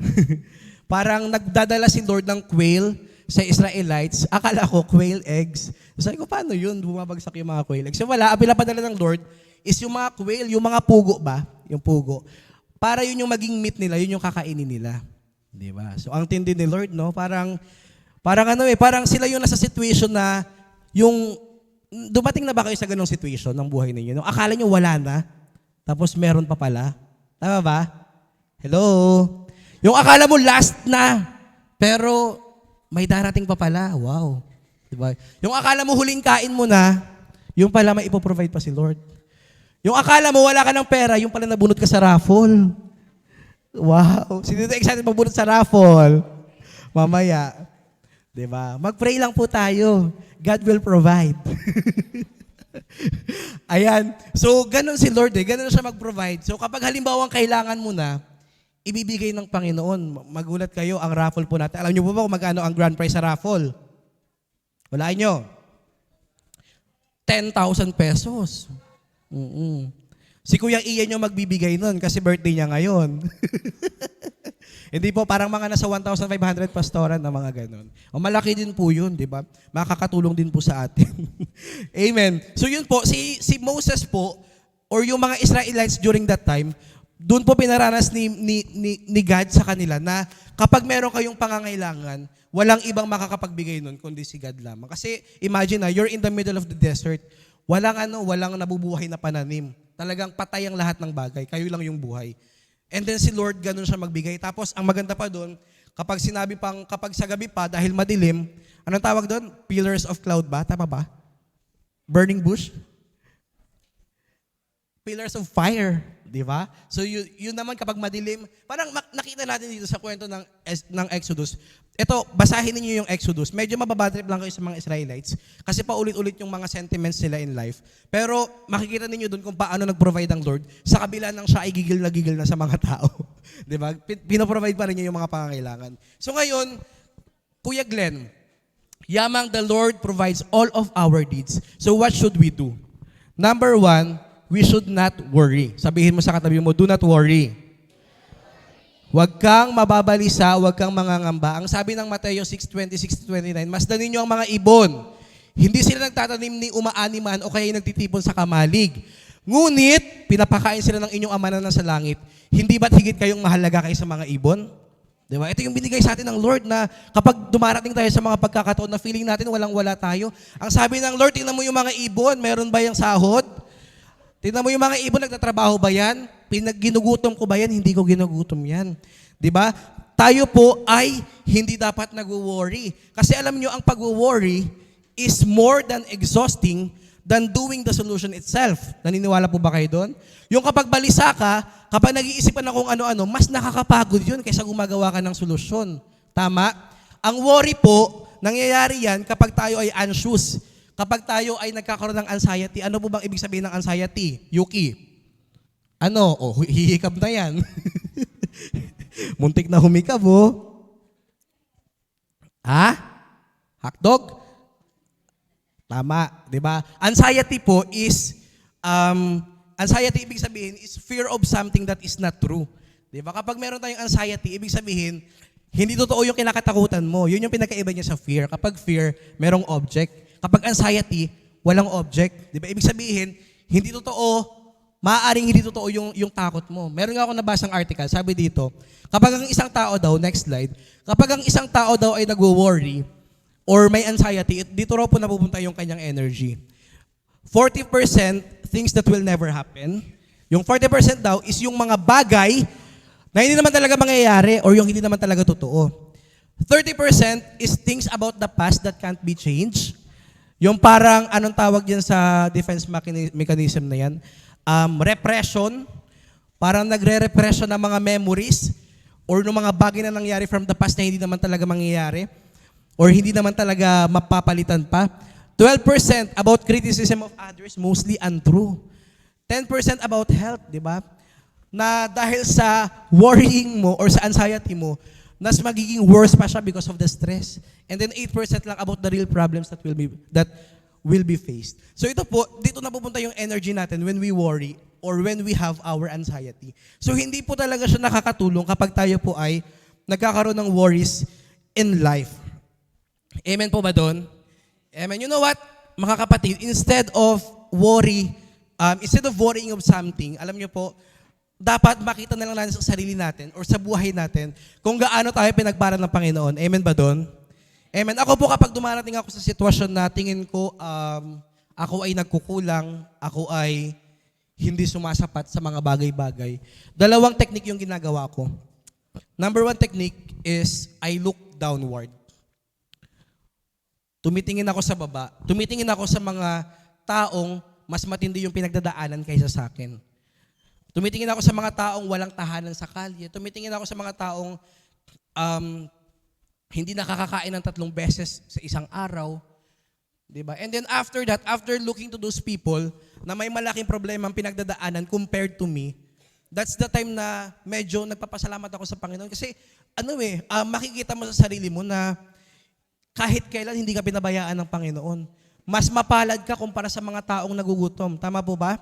Parang nagdadala si Lord ng quail sa Israelites. Akala ko, quail eggs. Sabi ko, paano yun? Bumabagsak yung mga quail eggs. So wala, ang pinapadala ng Lord is yung mga quail, yung mga pugo ba? Yung pugo. Para yun yung maging meat nila, yun yung kakainin nila. Di ba? So ang tindi ni Lord, no? Parang sila yung nasa situation na dumating na ba kayo sa ganong situation ng buhay ninyo? Nung akala nyo wala na, tapos meron pa pala. Tama ba? Hello? Yung akala mo last na, pero may darating pa pala. Wow. Diba? Yung akala mo huling kain mo na, yung pala may ipoprovide pa si Lord. Yung akala mo wala ka ng pera, yung pala nabunot ka sa raffle. Wow. Sino dito excited magbunot sa raffle? Mamaya. Diba? Mag-pray lang po tayo. God will provide. Ayan. So, ganun si Lord ganun siya mag-provide. So, kapag halimbawa kailangan mo na, ibibigay ng Panginoon. Magulat kayo, ang raffle po natin. Alam niyo po ba kung magkano ang grand prize sa raffle? Walaan nyo. 10,000 pesos. Si Kuya Ian yung magbibigay nun kasi birthday niya ngayon. Hindi po, parang mga nasa 1,500 pastoran na mga ganon. O malaki din po yun, di ba? Makakatulong din po sa atin. Amen. So yun po, si Moses po, or yung mga Israelites during that time, doon po pinaranas ni God sa kanila na kapag meron kayong pangangailangan, walang ibang makakapagbigay nun kundi si God lamang. Kasi imagine you're in the middle of the desert. Walang nabubuhay na pananim. Talagang patay ang lahat ng bagay. Kayo lang yung buhay. And then si Lord, ganun siya magbigay. Tapos ang maganda pa doon, kapag sa gabi pa, dahil madilim, anong tawag doon? Pillars of cloud ba? Tama ba? Burning bush? Pillars of fire. Di ba? So yun naman kapag madilim, parang nakita natin dito sa kwento ng Exodus. Ito, basahin niyo yung Exodus. Medyo mababadrip lang kayo sa mga Israelites kasi paulit-ulit yung mga sentiments nila in life. Pero makikita niyo doon kung paano nag-provide ang Lord sa kabila ng siya ay gigil na sa mga tao. Di ba? Pinoprovide pa rin niya yung mga pangangailangan. So ngayon, Kuya Glenn, yamang the Lord provides all of our needs. So what should we do? Number 1, we should not worry. Sabihin mo sa katabi mo, do not worry. Huwag kang mababalisa, huwag kang mangangamba. Ang sabi ng Mateo 6:26-29, masdan ninyo ang mga ibon. Hindi sila nagtatanim ni umaaniman o kaya nagtitipon sa kamalig. Ngunit, pinapakain sila ng inyong ama na nasa langit. Hindi ba't higit kayong mahalaga kaysa mga ibon? Diba? Ito yung binigay sa atin ng Lord na kapag dumarating tayo sa mga pagkakataon na feeling natin walang-wala tayo, ang sabi ng Lord, tingnan mo yung mga ibon, meron ba yung sahod? Tingnan mo yung mga ibon, nagtatrabaho ba yan? Ginugutom ko ba yan? Hindi ko ginugutom yan. Diba? Tayo po ay hindi dapat nag-worry. Kasi alam nyo, ang pag-worry is more than exhausting than doing the solution itself. Naniniwala po ba kayo doon? Yung kapag balisa ka, kapag nag-iisip ka na kung ano-ano, mas nakakapagod yun kaysa gumagawa ka ng solusyon. Tama? Ang worry po, nangyayari yan kapag tayo ay anxious. Kapag tayo ay nagkakaroon ng anxiety. Ano po bang ibig sabihin ng anxiety? Yuki? Ano? Hihikab na yan. Muntik na humikab, Ha? Hotdog? Tama, di ba? Anxiety po is, anxiety ibig sabihin is fear of something that is not true. Di ba? Kapag meron tayong anxiety, ibig sabihin, hindi totoo yung kinakatakutan mo. Yun yung pinakaiba niya sa fear. Kapag fear, merong object. Kapag anxiety, walang object. Di ba? Ibig sabihin, hindi totoo, maaaring hindi totoo yung takot mo. Meron nga ako nabasang article, sabi dito, kapag ang isang tao daw, next slide, kapag ang isang tao daw ay nagwo-worry, or may anxiety, dito raw po napupunta yung kanyang energy. 40% things that will never happen. Yung 40% daw is yung mga bagay na hindi naman talaga mangyayari or yung hindi naman talaga totoo. 30% is things about the past that can't be changed. Yung parang, anong tawag yan sa defense mechanism na yan? Repression. Parang nagre-repression ng mga memories or ng mga bagay na nangyari from the past na hindi naman talaga mangyayari. Or hindi naman talaga mapapalitan pa. 12% about criticism of others, mostly untrue. 10% about health, di ba? Na dahil sa worrying mo or sa anxiety mo, mas magiging worse pa siya because of the stress. And then 8% lang about the real problems that will be faced. So ito po, dito napupunta yung energy natin when we worry or when we have our anxiety. So hindi po talaga siya nakakatulong kapag tayo po ay nagkakaroon ng worries in life. Amen po ba doon? Amen. You know what, mga kapatid, instead of worrying of something, alam niyo po, dapat makita na lang natin sa sarili natin or sa buhay natin kung gaano tayo pinagpala ng Panginoon. Amen ba doon? Amen. Ako po kapag dumarating ako sa sitwasyon na tingin ko ako ay nagkukulang, ako ay hindi sumasapat sa mga bagay-bagay, dalawang technique yung ginagawa ko. Number 1 technique is I look downward. Tumitingin ako sa baba. Tumitingin ako sa mga taong mas matindi yung pinagdadaanan kaysa sa akin. Tumitingin ako sa mga taong walang tahanan sa kalye. Tumitingin ako sa mga taong hindi nakakakain ng 3 beses sa isang araw. Diba? And then after that, after looking to those people na may malaking problema ang pinagdadaanan compared to me, that's the time na medyo nagpapasalamat ako sa Panginoon. Kasi makikita mo sa sarili mo na kahit kailan hindi ka pinabayaan ng Panginoon. Mas mapalad ka kumpara sa mga taong nagugutom. Tama po ba?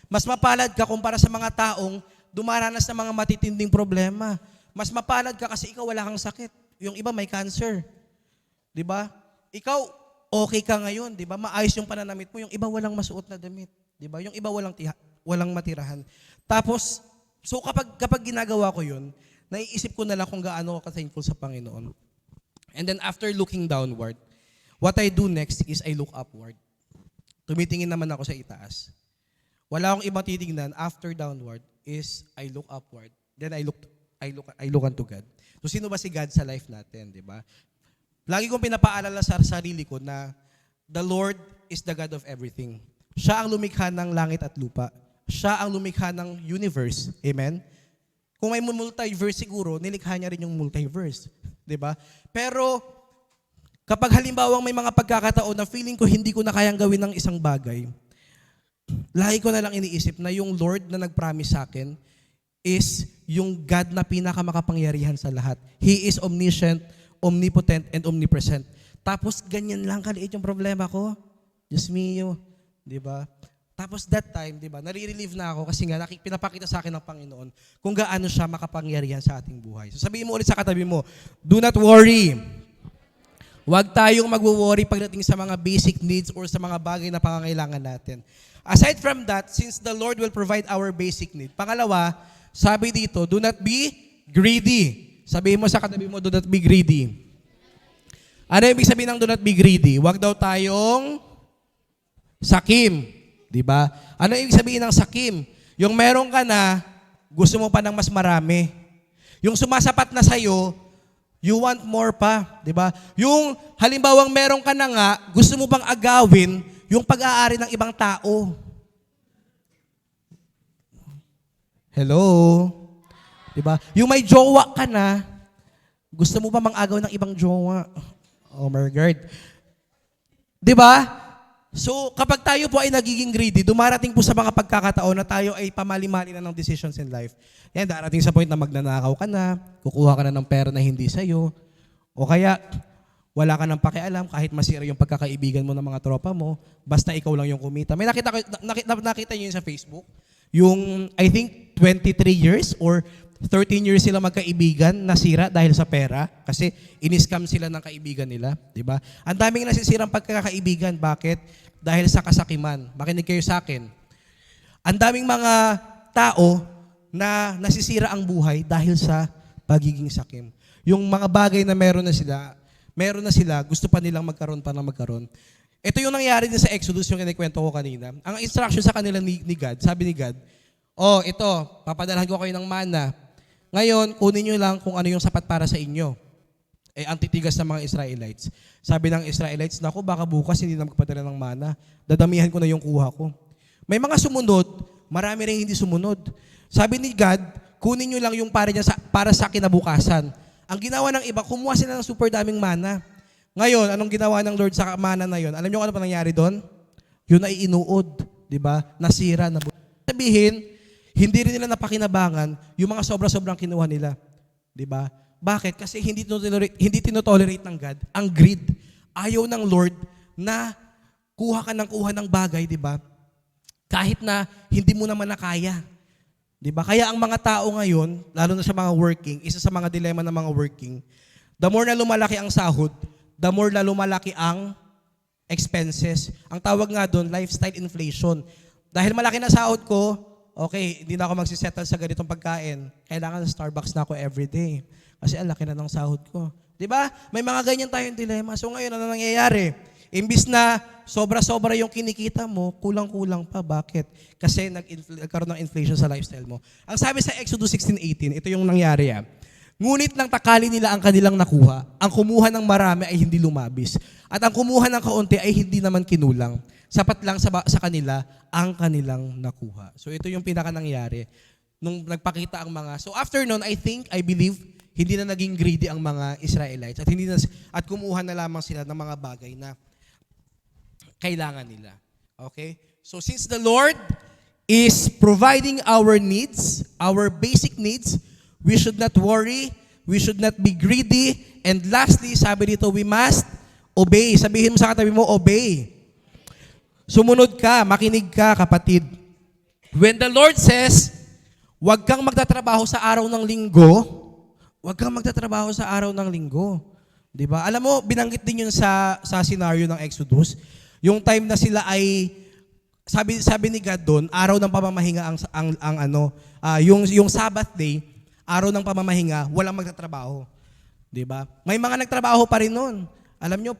Mas mapalad ka kumpara sa mga taong dumaranas ng mga matitinding problema. Mas mapalad ka kasi ikaw wala kang sakit. Yung iba may cancer. 'Di ba? Ikaw okay ka ngayon, 'di ba? Maayos yung pananamit mo, yung iba walang masuot na damit, 'di ba? Yung iba walang matirahan. Tapos kapag ginagawa ko 'yun, naiisip ko na lang kung gaano ako ka-thankful sa Panginoon. And then after looking downward, what I do next is I look upward. Tumitingin naman ako sa itaas. Wala akong ibang titingnan after downward is I look upward. Then I look unto God. So sino ba si God sa life natin, 'di ba? Lagi kong pinapaalala sa sarili ko na the Lord is the God of everything. Siya ang lumikha ng langit at lupa. Siya ang lumikha ng universe. Amen? Kung may multiverse siguro, nilikha niya rin yung multiverse. 'Di ba? Pero kapag halimbawang may mga pagkakataon na feeling ko hindi ko na kayang gawin ng isang bagay, lagi ko na lang iniisip na yung Lord na nag-promise sa akin is yung God na pinakamakapangyarihan sa lahat. He is omniscient, omnipotent, and omnipresent. Tapos ganyan lang kaliit yung problema ko. Diyos mio. 'Di ba? Tapos that time, 'di ba, nare-relieve na ako kasi nga pinapakita sa akin ng Panginoon kung gaano siya makapangyarihan sa ating buhay. So sabihin mo ulit sa katabi mo, do not worry. Huwag tayong magwo-worry pagdating sa mga basic needs or sa mga bagay na pangangailangan natin. Aside from that, since the Lord will provide our basic need. Pangalawa, sabi dito, do not be greedy. Sabihin mo sa katabi mo, do not be greedy. Ano ibig sabihin ng do not be greedy? Huwag daw tayong sakim. Diba? Ano ibig sabihin ng sakim? Yung meron ka na, gusto mo pa ng mas marami. Yung sumasapat na sa'yo, you want more pa. Diba? Yung halimbawang meron ka na nga, gusto mo pang agawin yung pag-aari ng ibang tao. Hello? Diba? Yung may jowa ka na, gusto mo pa mang-agaw ng ibang jowa. Oh my God. Diba? So, kapag tayo po ay nagiging greedy, dumarating po sa mga pagkakataon na tayo ay pamali-mali na ng decisions in life. Yan, darating sa point na magnanakaw ka na, kukuha ka na ng pera na hindi sa'yo, o kaya, wala ka ng pakialam kahit masira yung pagkakaibigan mo ng mga tropa mo, basta ikaw lang yung kumita. May nakita niyo yun sa Facebook? Yung, I think, 23 years or 13 years sila magkaibigan, nasira dahil sa pera kasi in-scam sila ng kaibigan nila, di ba? Ang daming nasisirang pagkakaibigan, bakit? Dahil sa kasakiman. Makinig kayo sa akin. Ang daming mga tao na nasisira ang buhay dahil sa pagiging sakim. Yung mga bagay na meron na sila, gusto pa nilang magkaroon. Ito yung nangyari din sa Exodus, yung kinikwento ko kanina. Ang instruction sa kanila ni God, sabi ni God, ito, papadalhan ko kayo ng mana. Ngayon, kunin nyo lang kung ano yung sapat para sa inyo. Ang titigas ng mga Israelites. Sabi ng Israelites, naku, baka bukas hindi na magpadala ng mana. Dadamihan ko na yung kuha ko. May mga sumunod, marami rin hindi sumunod. Sabi ni God, kunin nyo lang yung para sa kinabukasan. Ang ginawa ng iba, kumuha sila ng super daming mana. Ngayon, anong ginawa ng Lord sa mana na yun? Alam nyo ano pa nangyari doon? Yun ay inuod. Diba? Nasira. Sabihin, hindi rin nila napakinabangan yung mga sobra-sobrang kinuha nila. Diba? Bakit? Kasi hindi tinotolerate ng God ang greed. Ayaw ng Lord na kuha ng bagay, diba? Kahit na hindi mo naman nakaya. Diba? Kaya ang mga tao ngayon, lalo na sa mga working, isa sa mga dilema ng mga working, the more na lumalaki ang sahod, the more na lumalaki ang expenses. Ang tawag nga doon, lifestyle inflation. Dahil malaki na sahod ko, okay, hindi na ako magsisettle sa ganitong pagkain. Kailangan sa Starbucks na ako everyday. Kasi ang laki na ng sahod ko. Diba? May mga ganyan tayong dilema. So ngayon, ano nangyayari? Imbis na sobra-sobra yung kinikita mo, kulang-kulang pa. Bakit? Kasi nagkaroon ng inflation sa lifestyle mo. Ang sabi sa Exodus 16:18, ito yung nangyari. Ngunit nang takali nila ang kanilang nakuha, ang kumuha ng marami ay hindi lumabis. At ang kumuha ng kaunti ay hindi naman kinulang. Sapat lang sa kanila ang kanilang nakuha. So ito yung pinaka nangyari nung nagpakita ang mga. So after nun, I believe, hindi na naging greedy ang mga Israelites at kumuha na lamang sila ng mga bagay na kailangan nila. Okay? So since the Lord is providing our needs, our basic needs, we should not worry, we should not be greedy, and lastly, sabi dito, we must obey. Sabihin mo sa katabi mo, obey. Sumunod ka, makinig ka, kapatid. When the Lord says, huwag kang magtatrabaho sa araw ng linggo, huwag kang magtatrabaho sa araw ng linggo. Diba? Alam mo, binanggit din yun sa scenario ng Exodus. Yung time na sila ay, sabi ni God doon, araw ng pamamahinga yung Sabbath day, araw ng pamamahinga, walang magtatrabaho. Diba? May mga nagtrabaho pa rin noon. Alam nyo,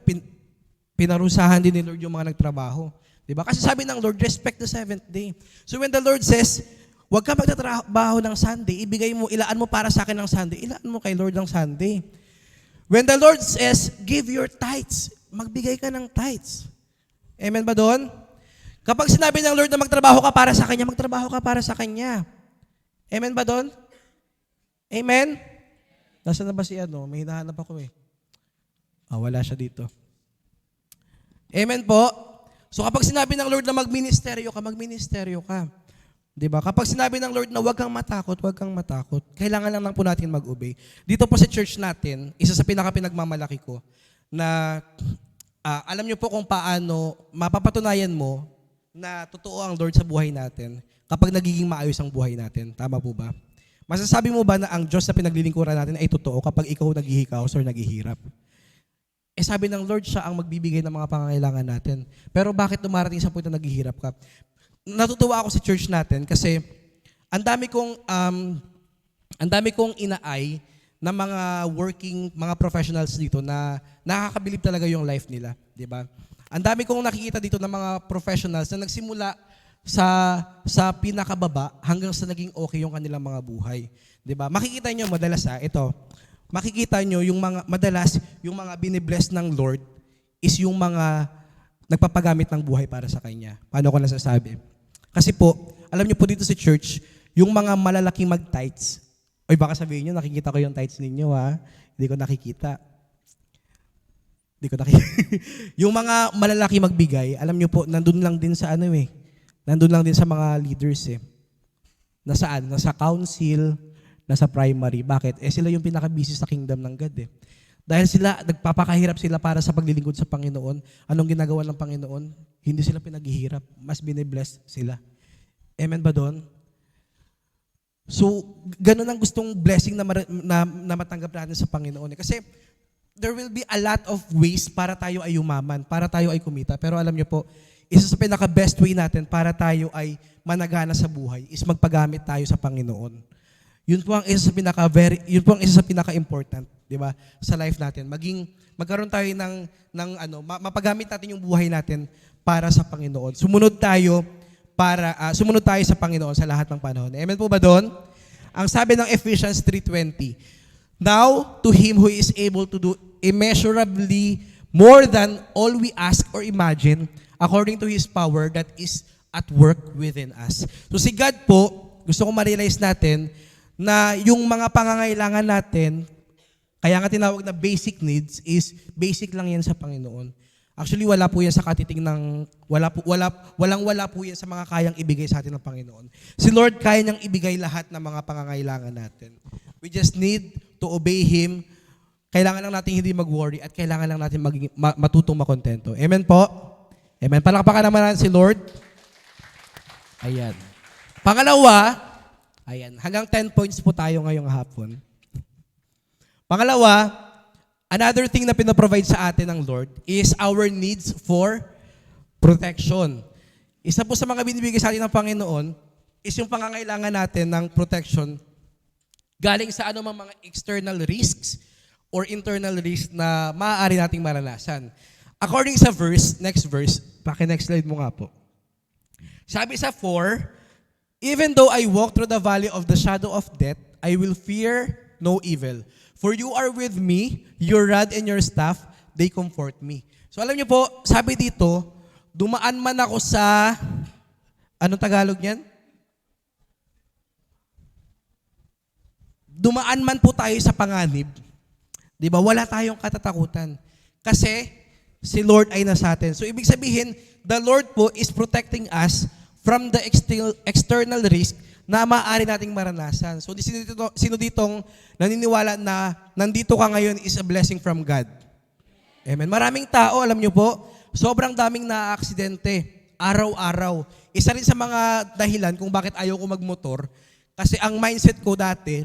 pinarusahan din ni Lord yung mga nagtrabaho. Diba? Kasi sabi ng Lord, respect the seventh day. So when the Lord says, huwag ka magtatrabaho ng Sunday, ilaan mo para sa akin ng Sunday, ilaan mo kay Lord ng Sunday. When the Lord says, give your tithes, magbigay ka ng tithes. Amen ba doon? Kapag sinabi ng Lord na magtrabaho ka para sa Kanya, magtrabaho ka para sa Kanya. Amen ba doon? Amen? Nasaan na ba si May hinahanap ako wala siya dito. Amen po? So kapag sinabi ng Lord na magministeryo ka. Diba? Kapag sinabi ng Lord na huwag kang matakot, kailangan lang po natin mag-obey. Dito po sa church natin, isa sa pinagmamalaki ko, na alam niyo po kung paano mapapatunayan mo na totoo ang Lord sa buhay natin kapag nagiging maayos ang buhay natin. Tama po ba? Masasabi mo ba na ang Diyos na pinaglilingkuran natin ay totoo kapag ikaw naghihikaos or naghihirap? Sabi ng Lord, siya ang magbibigay ng mga pangangailangan natin. Pero bakit dumarating sa point na naghihirap ka? Natutuwa ako sa church natin kasi ang dami kong inaay ng mga working, mga professionals dito na nakakabilib talaga yung life nila, di ba? Ang dami kong nakikita dito ng mga professionals na nagsimula sa pinakababa hanggang sa naging okay yung kanilang mga buhay, di ba? Makikita nyo madalas ito, makikita nyo yung mga, madalas yung mga binibless ng Lord is yung mga nagpapagamit ng buhay para sa Kanya. Paano ko nasasabi? Kasi po, alam nyo po dito sa church, yung mga malalaking mag-tithes, oy baka sabihin nyo, nakikita ko yung tithes ninyo hindi ko nakikita. Yung mga malalaki magbigay, alam nyo po, nandun lang din sa nandun lang din sa mga leaders Nasaan? Nasa council, nasa primary. Bakit? Sila yung pinaka-busy sa kingdom ng God Dahil sila, nagpapakahirap sila para sa paglilingkod sa Panginoon. Anong ginagawa ng Panginoon? Hindi sila pinaghihirap. Mas binibless sila. Amen ba doon? So, ganun ang gustong blessing na matanggap natin sa Panginoon. Kasi, there will be a lot of ways para tayo ay umaman, para tayo ay kumita. Pero alam niyo po, isa sa pinaka-best way natin para tayo ay managana sa buhay is magpagamit tayo sa Panginoon. Yun po ang isa sa pinaka-important, di ba? Sa life natin. Magkaroon tayo mapagamit natin yung buhay natin para sa Panginoon. Sumunod tayo sa Panginoon sa lahat ng panahon. Amen po ba doon? Ang sabi ng Ephesians 3:20, now, to Him who is able to do immeasurably more than all we ask or imagine, according to His power that is at work within us. So si God po, gusto kong ma-realize natin na yung mga pangangailangan natin, kaya nga tinawag na basic needs, is basic lang yan sa Panginoon. Actually, wala po yan sa katiting wala po yan sa mga kayang ibigay sa atin ng Panginoon. Si Lord kaya niyang ibigay lahat ng mga pangangailangan natin. We just need to obey Him. Kailangan lang natin hindi mag-worry at kailangan lang natin matutong makontento. Amen po? Amen. Palakpakan naman natin si Lord. Ayan. Pangalawa, hanggang 10 points po tayo ngayong hapon. Pangalawa, another thing na pinaprovide sa atin ng Lord is our needs for protection. Isa po sa mga binibigay sa atin ng Panginoon is yung pangangailangan natin ng protection galing sa anumang mga external risks or internal risks na maaari nating maranasan. According sa next verse, next slide mo nga po. Sabi sa 4, even though I walk through the valley of the shadow of death, I will fear no evil. For you are with me, your rod and your staff, they comfort me. So alam niyo po, sabi dito, dumaan man ako sa, anong Tagalog niyan? Dumaan man po tayo sa panganib, di ba? Wala tayong katatakutan. Kasi si Lord ay nasa atin. So ibig sabihin, the Lord po is protecting us from the external risk na maaari nating maranasan. So sino ditong naniniwala na nandito ka ngayon is a blessing from God? Amen. Maraming tao, alam nyo po, sobrang daming naaaksidente araw-araw. Isa rin sa mga dahilan kung bakit ayaw ko magmotor, kasi ang mindset ko dati,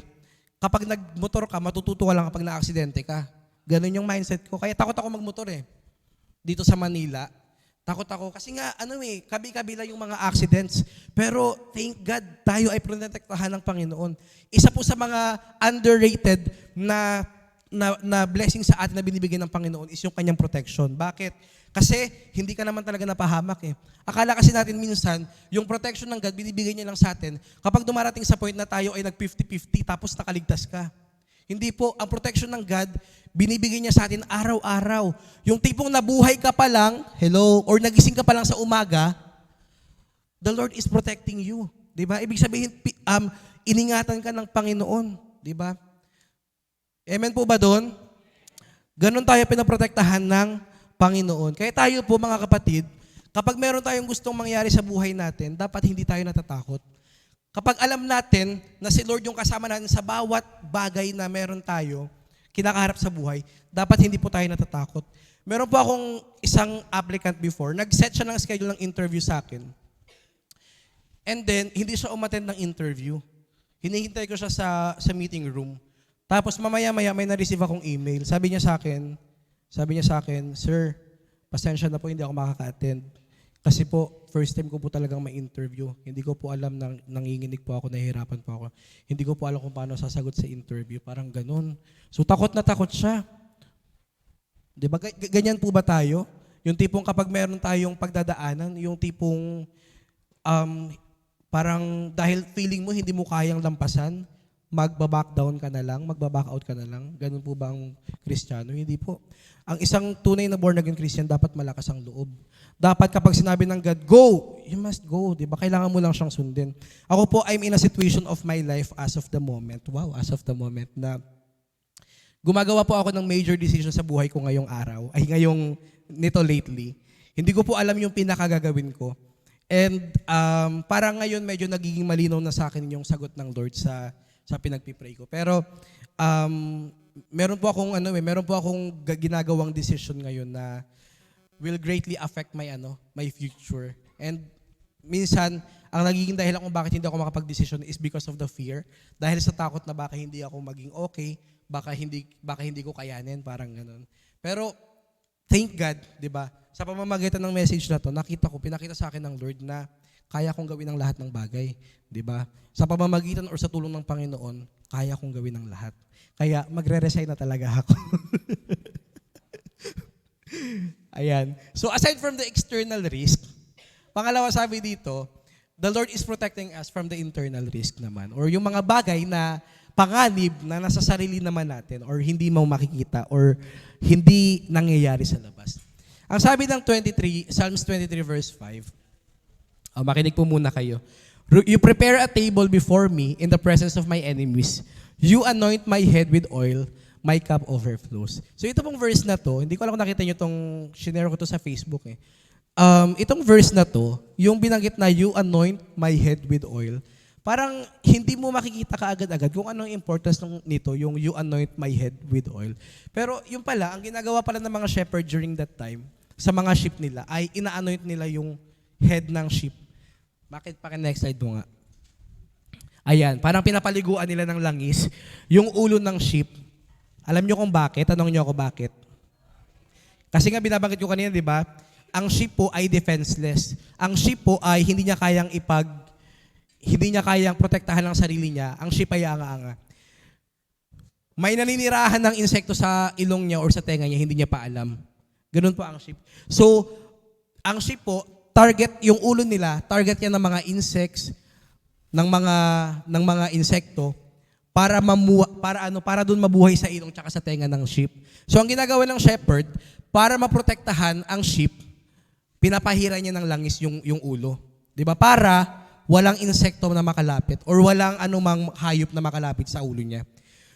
kapag nagmotor ka, matututo ka lang kapag naaksidente ka. Ganun yung mindset ko. Kaya takot ako magmotor dito sa Manila. Takot ako. Kasi nga, kabi-kabila yung mga accidents. Pero thank God, tayo ay protektahan ng Panginoon. Isa po sa mga underrated na blessing sa atin na binibigay ng Panginoon is yung kanyang protection. Bakit? Kasi hindi ka naman talaga napahamak Akala kasi natin minsan, yung protection ng God, binibigay niya lang sa atin kapag dumarating sa point na tayo ay nag-50-50 tapos nakaligtas ka. Hindi po, ang protection ng God, binibigay niya sa atin araw-araw. Yung tipong nabuhay ka pa lang, or nagising ka pa lang sa umaga, the Lord is protecting you. Diba? Ibig sabihin, iningatan ka ng Panginoon. Diba? Amen po ba doon? Ganon tayo pinaprotektahan ng Panginoon. Kaya tayo po mga kapatid, kapag meron tayong gustong mangyari sa buhay natin, dapat hindi tayo natatakot. Kapag alam natin na si Lord yung kasama natin sa bawat bagay na meron tayo, kinakaharap sa buhay, dapat hindi po tayo natatakot. Meron po akong isang applicant before, nag-set siya ng schedule ng interview sa akin. And then, hindi siya umattend ng interview. Hinihintay ko siya sa meeting room. Tapos mamaya-maya may na-receive akong email. Sabi niya sa akin, Sir, pasensya na po, hindi ako makaka-attend. Kasi po, first time ko po talagang may interview. Hindi ko po alam, nanginginig po ako, nahihirapan po ako. Hindi ko po alam kung paano sasagot sa interview. Parang ganun. So takot na takot siya. Di ba? Ganyan po ba tayo? Yung tipong kapag meron tayong pagdadaanan, yung tipong parang dahil feeling mo hindi mo kayang lampasan, magba-back down ka na lang, magba-back out ka na lang. Ganun po ba ang Kristiyano? Hindi po. Ang isang tunay na born again Christian, dapat malakas ang loob. Dapat kapag sinabi ng God, go! You must go. Di ba? Kailangan mo lang siyang sundin. Ako po, I'm in a situation of my life as of the moment. Wow, as of the moment na gumagawa po ako ng major decision sa buhay ko ngayong araw, ay ngayong nito lately. Hindi ko po alam yung pinakagagawin ko. And parang ngayon medyo nagiging malinaw na sa akin yung sagot ng Lord sa pinagpipray ko. Pero meron po akong ginagawang decision ngayon na will greatly affect my future. And minsan ang nagiging dahilan kung bakit hindi ako makapag-decision is because of the fear. Dahil sa takot na baka hindi ako maging okay, baka hindi ko kayanin, parang ganun. Pero thank God, 'di ba? Sa pamamagitan ng message na 'to, pinakita sa akin ng Lord na kaya kong gawin ang lahat ng bagay, 'di ba? Sa pamamagitan or sa tulong ng Panginoon, kaya kong gawin ang lahat. Kaya magre-resign na talaga ako. Ayan. So aside from the external risk, pangalawa sabi dito, the Lord is protecting us from the internal risk naman. Or yung mga bagay na panganib na nasa sarili naman natin or hindi mo makikita or hindi nangyayari sa labas. Ang sabi ng Psalms 23 verse 5, makinig po muna kayo. You prepare a table before me in the presence of my enemies. You anoint my head with oil, my cup overflows. So ito pong verse na to, hindi ko alam kung nakita nyo itong, shinare ko to sa Facebook eh. Itong verse na to, yung binanggit na you anoint my head with oil, parang hindi mo makikita kaagad-agad kung anong importance nito, yung you anoint my head with oil. Pero yung pala, ang ginagawa pala ng mga shepherd during that time, sa mga sheep nila, ay ina-anoint nila yung head ng sheep. Bakit? Next slide mo nga. Ayan, parang pinapaliguan nila ng langis yung ulo ng sheep. Alam nyo kung bakit? Tanong nyo ako bakit? Kasi nga binabanggit ko kanina, di ba? Ang sheep po ay defenseless. Ang sheep po ay hindi niya kayang protektahan ng sarili niya. Ang sheep ay anga-anga. May naninirahan ng insekto sa ilong niya or sa tenga niya, hindi niya pa alam. Ganun po ang sheep. So, ang sheep po, yung ulo nila, target niya ng mga insects, ng mga insekto, para doon mabuhay sa ilong tsaka sa tenga ng sheep. So, ang ginagawa ng shepherd, para maprotektahan ang sheep, pinapahira niya ng langis yung ulo. 'Di ba? Para walang insekto na makalapit or walang anumang hayop na makalapit sa ulo niya.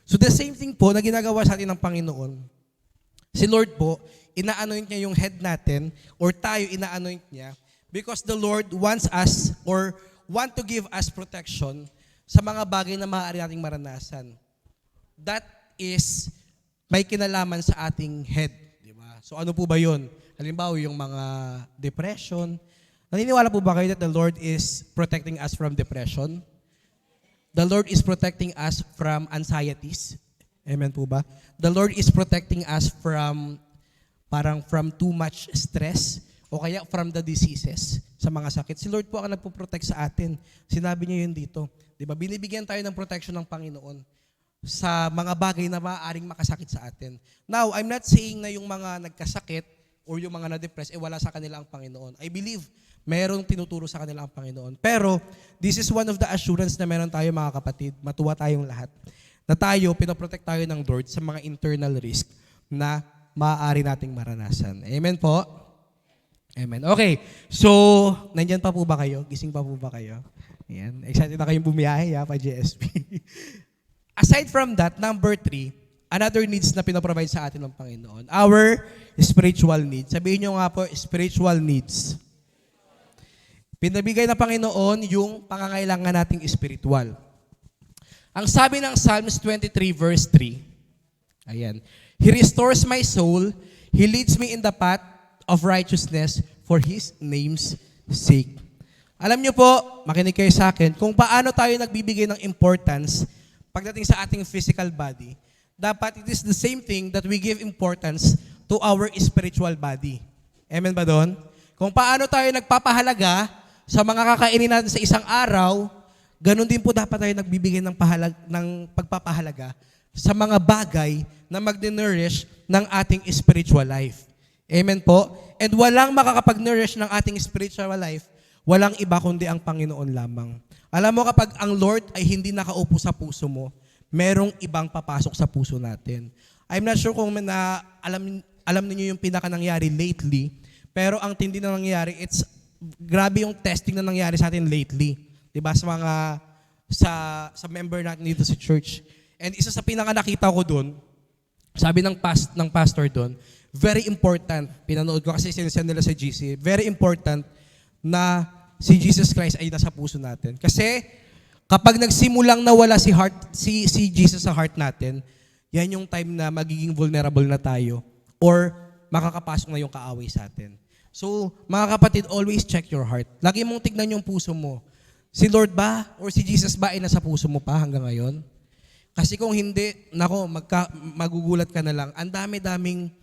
So the same thing po na ginagawa sa atin ng Panginoon. Si Lord po, ina-anoint niya yung head natin or tayo ina-anoint niya because the Lord wants us or want to give us protection sa mga bagay na maaari nating maranasan. That is may kinalaman sa ating head. 'Di ba? So ano po ba yun? Halimbawa, yung mga depression. Naniniwala po ba kayo that the Lord is protecting us from depression? The Lord is protecting us from anxieties. Amen po ba? The Lord is protecting us from too much stress o kaya from the diseases, sa mga sakit. Si Lord po ang nagpo-protect sa atin. Sinabi niya yun dito. Diba? Binibigyan tayo ng protection ng Panginoon sa mga bagay na maaaring makasakit sa atin. Now, I'm not saying na yung mga nagkasakit or yung mga na-depress, wala sa kanila ang Panginoon. I believe merong tinuturo sa kanila ang Panginoon. Pero, this is one of the assurance na meron tayo mga kapatid, matuwa tayong lahat, na tayo, pinoprotect tayo ng Lord sa mga internal risk na maaari nating maranasan. Amen po? Amen. Okay, so, nandyan pa po ba kayo? Gising pa po ba kayo? Ayan. Excited na kayong bumiyahe, pa GSP. Aside from that, number 3, another needs na pinaprovide sa atin ng Panginoon. Our spiritual needs. Sabihin nyo nga po, spiritual needs. Pinabigay ng Panginoon yung pangangailangan nating spiritual. Ang sabi ng Psalms 23 verse 3, ayan, He restores my soul, He leads me in the path of righteousness for His name's sake. Alam nyo po, makinig kayo sa akin, kung paano tayo nagbibigay ng importance pagdating sa ating physical body, dapat it is the same thing that we give importance to our spiritual body. Amen ba doon? Kung paano tayo nagpapahalaga sa mga kakainin natin sa isang araw, ganun din po dapat tayo nagbibigay ng pagpapahalaga sa mga bagay na mag-nourish ng ating spiritual life. Amen po? And walang makakapag-nourish ng ating spiritual life, walang iba kundi ang Panginoon lamang. Alam mo, kapag ang Lord ay hindi nakaupo sa puso mo, merong ibang papasok sa puso natin. I'm not sure kung alam niyo yung pinaka nangyari lately, pero ang tindi na nangyari, grabe yung testing na nangyari sa atin lately. Diba? Sa member natin dito sa church. And isa sa pinaka nakita ko doon, sabi ng pastor doon, very important, pinanood ko kasi sinesend nila sa GC, very important na si Jesus Christ ay nasa puso natin. Kasi kapag nagsimulang nawala si Jesus sa heart natin, yan yung time na magiging vulnerable na tayo or makakapasok na yung kaaway sa atin. So, mga kapatid, always check your heart. Lagi mong tignan yung puso mo. Si Lord ba or si Jesus ba ay nasa puso mo pa hanggang ngayon? Kasi kung hindi, magugulat ka na lang. Ang dami-daming,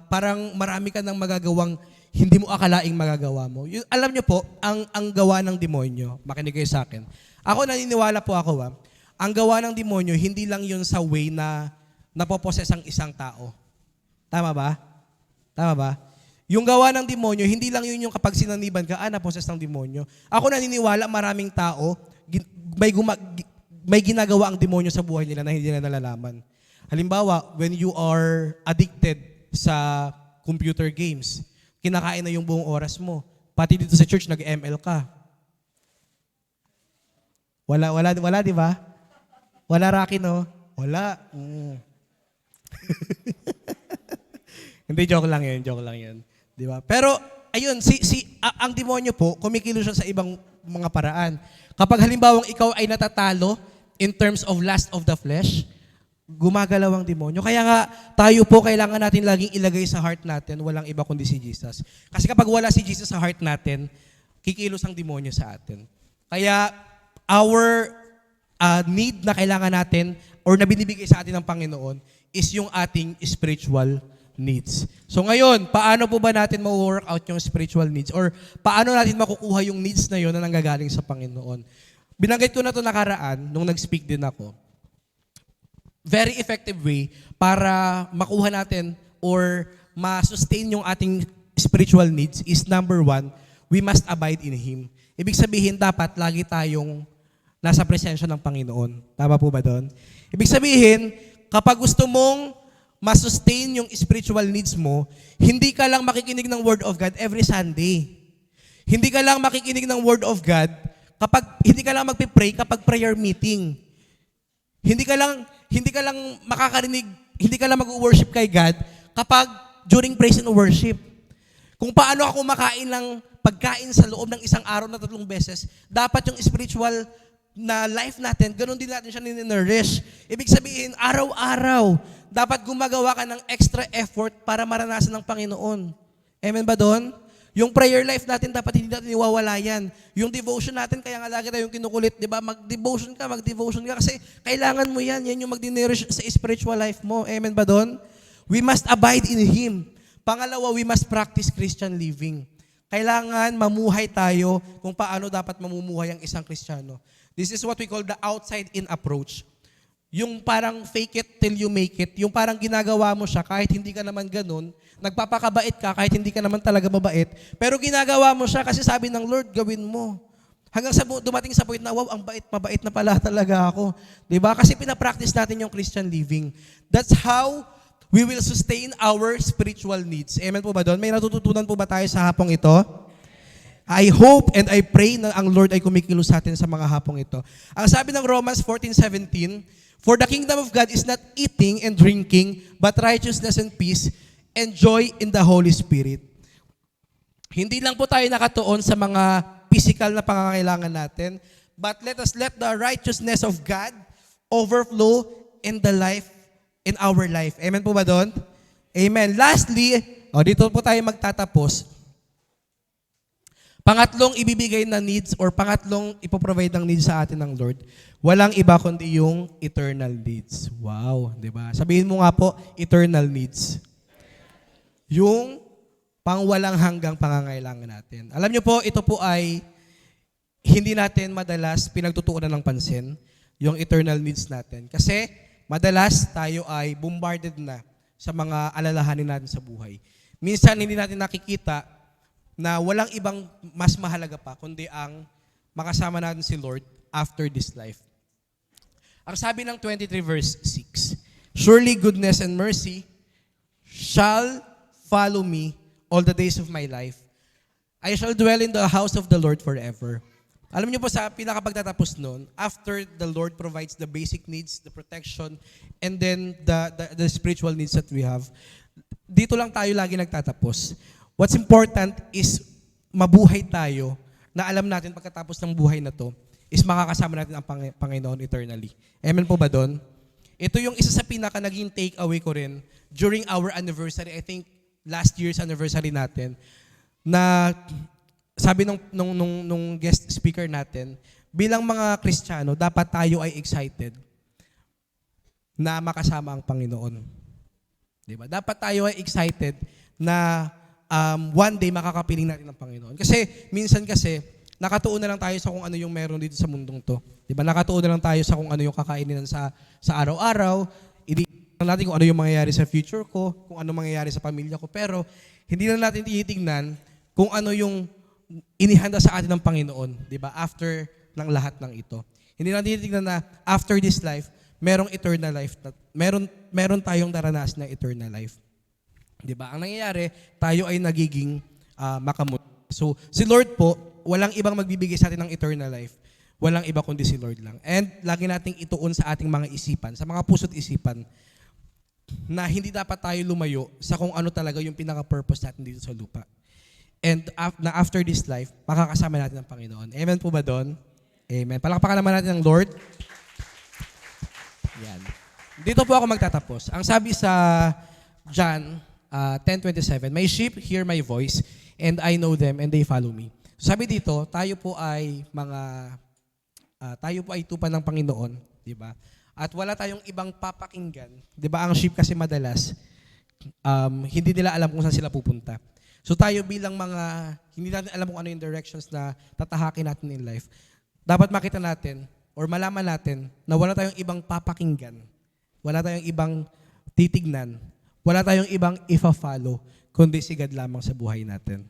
parang marami ka nang magagawang hindi mo akalaing magagawa mo. Alam niyo po, ang gawa ng demonyo, makinig kayo sa akin. Ako naniniwala po ako, ang gawa ng demonyo, hindi lang yun sa way na napoposes ang isang tao. Tama ba? Tama ba? Yung gawa ng demonyo, hindi lang yun yung kapag sinaniban ka, naposes ng demonyo. Ako naniniwala, maraming tao, may ginagawa ang demonyo sa buhay nila na hindi nila nalalaman. Halimbawa, when you are addicted sa computer games, kinakain na yung buong oras mo. Pati dito sa church, nag-ML ka. Wala, di ba? Wala, Rocky, no? Wala. Hindi, joke lang yun. Di ba? Pero, ayun, ang demonyo po, kumikilos siya sa ibang mga paraan. Kapag halimbawang ikaw ay natatalo in terms of lust of the flesh, gumagalaw ang demonyo. Kaya nga, tayo po kailangan natin laging ilagay sa heart natin, walang iba kundi si Jesus. Kasi kapag wala si Jesus sa heart natin, kikilos ang demonyo sa atin. Kaya, our need na kailangan natin or na binibigay sa atin ng Panginoon is yung ating spiritual needs. So ngayon, paano po ba natin ma-work out yung spiritual needs? Or paano natin makukuha yung needs na yun na nanggagaling sa Panginoon? Binanggit ko na ito nakaraan nung nag-speak din ako. Very effective way para makuha natin or ma-sustain yung ating spiritual needs is number 1, we must abide in Him. Ibig sabihin, dapat lagi tayong nasa presensya ng Panginoon. Tama po ba doon? Ibig sabihin, kapag gusto mong ma-sustain yung spiritual needs mo, hindi ka lang makikinig ng Word of God every Sunday. Hindi ka lang makikinig ng Word of God hindi ka lang magpipray kapag prayer meeting. Hindi ka lang makakarinig, hindi ka lang mag-worship kay God kapag during praise and worship. Kung paano ako makain ng pagkain sa loob ng isang araw na 3 beses, dapat yung spiritual na life natin, ganun din natin siya nini-nourish. Ibig sabihin, araw-araw, dapat gumagawa ka ng extra effort para maranasan ng Panginoon. Amen ba doon? Yung prayer life natin, dapat hindi natin iwawala yan. Yung devotion natin, kaya nga lagi tayong kinukulit, di ba? Mag-devotion ka kasi kailangan mo yan. Yan yung mag-nourish sa spiritual life mo. Amen ba doon? We must abide in Him. Pangalawa, we must practice Christian living. Kailangan mamuhay tayo kung paano dapat mamumuhay ang isang Kristiyano. This is what we call the outside-in approach. Yung parang fake it till you make it. Yung parang ginagawa mo siya kahit hindi ka naman ganun. Nagpapakabait ka kahit hindi ka naman talaga mabait. Pero ginagawa mo siya kasi sabi ng Lord, gawin mo. Hanggang dumating sa point na, wow, mabait na pala talaga ako. Diba? Kasi pinapractice natin yung Christian living. That's how we will sustain our spiritual needs. Amen po ba doon? May natututunan po ba tayo sa hapong ito? I hope and I pray na ang Lord ay kumikilos sa atin sa mga hapong ito. Ang sabi ng Romans 14:17, for the kingdom of God is not eating and drinking, but righteousness and peace and joy in the Holy Spirit. Hindi lang po tayo nakatuon sa mga physical na pangangailangan natin, but let the righteousness of God overflow in our life. Amen po ba doon? Amen. Lastly, dito po tayo magtatapos. Pangatlong ibibigay na needs or pangatlong ipoprovide ng needs sa atin ng Lord, walang iba kundi yung eternal needs. Wow, di ba? Sabihin mo nga po, eternal needs. Yung pangwalang hanggang pangangailangan natin. Alam niyo po, ito po ay hindi natin madalas pinagtutuunan ng pansin yung eternal needs natin. Kasi madalas tayo ay bombarded na sa mga alalahanin natin sa buhay. Minsan hindi natin nakikita na walang ibang mas mahalaga pa kundi ang makasama natin si Lord after this life. Ang sabi ng 23 verse 6, "Surely goodness and mercy shall follow me all the days of my life. I shall dwell in the house of the Lord forever." Alam niyo po sa pinakapagtatapos nun, after the Lord provides the basic needs, the protection, and then the spiritual needs that we have, dito lang tayo lagi nagtatapos. What's important is mabuhay tayo na alam natin pagkatapos ng buhay na to is makakasama natin ang Panginoon eternally. Amen po ba doon? Ito yung isa sa pinaka naging takeaway ko rin during our anniversary, I think last year's anniversary natin, na sabi nung guest speaker natin, bilang mga Kristiyano, dapat tayo ay excited na makasama ang Panginoon. Diba? Dapat tayo ay excited na one day makakapiling natin ang Panginoon. Kasi minsan nakatuon na lang tayo sa kung ano yung meron dito sa mundong to. Diba? Nakatuon na lang tayo sa kung ano yung kakainin sa araw-araw. Hindi natin kung ano yung mangyayari sa future ko, kung ano mangyayari sa pamilya ko. Pero hindi na natin tinitingnan kung ano yung inihanda sa atin ng Panginoon, di ba? After ng lahat ng ito. Hindi natin tinitingnan na after this life, merong eternal life. Meron tayong daranas na eternal life. Di ba? Ang nangyayari, tayo ay nagiging makamot. So, si Lord po, walang ibang magbibigay sa atin ng eternal life. Walang iba kundi si Lord lang. And lagi nating ituon sa ating mga isipan, sa mga puso't isipan, na hindi dapat tayo lumayo sa kung ano talaga yung pinaka-purpose natin dito sa lupa. And after this life, makakasama natin ang Panginoon. Amen po ba doon? Amen. Palakpakan naman natin ang Lord. Yan. Dito po ako magtatapos. Ang sabi sa John 10:27, "My sheep hear my voice, and I know them, and they follow me." So sabi dito, tayo po ay tupa ng Panginoon, di ba? At wala tayong ibang papakinggan. Di ba? Ang sheep kasi madalas, hindi nila alam kung saan sila pupunta. So tayo bilang hindi natin alam kung ano yung directions na tatahakin natin in life, dapat makita natin or malaman natin na wala tayong ibang papakinggan, wala tayong ibang titignan, wala tayong ibang ifa-follow, kundi si God lamang sa buhay natin.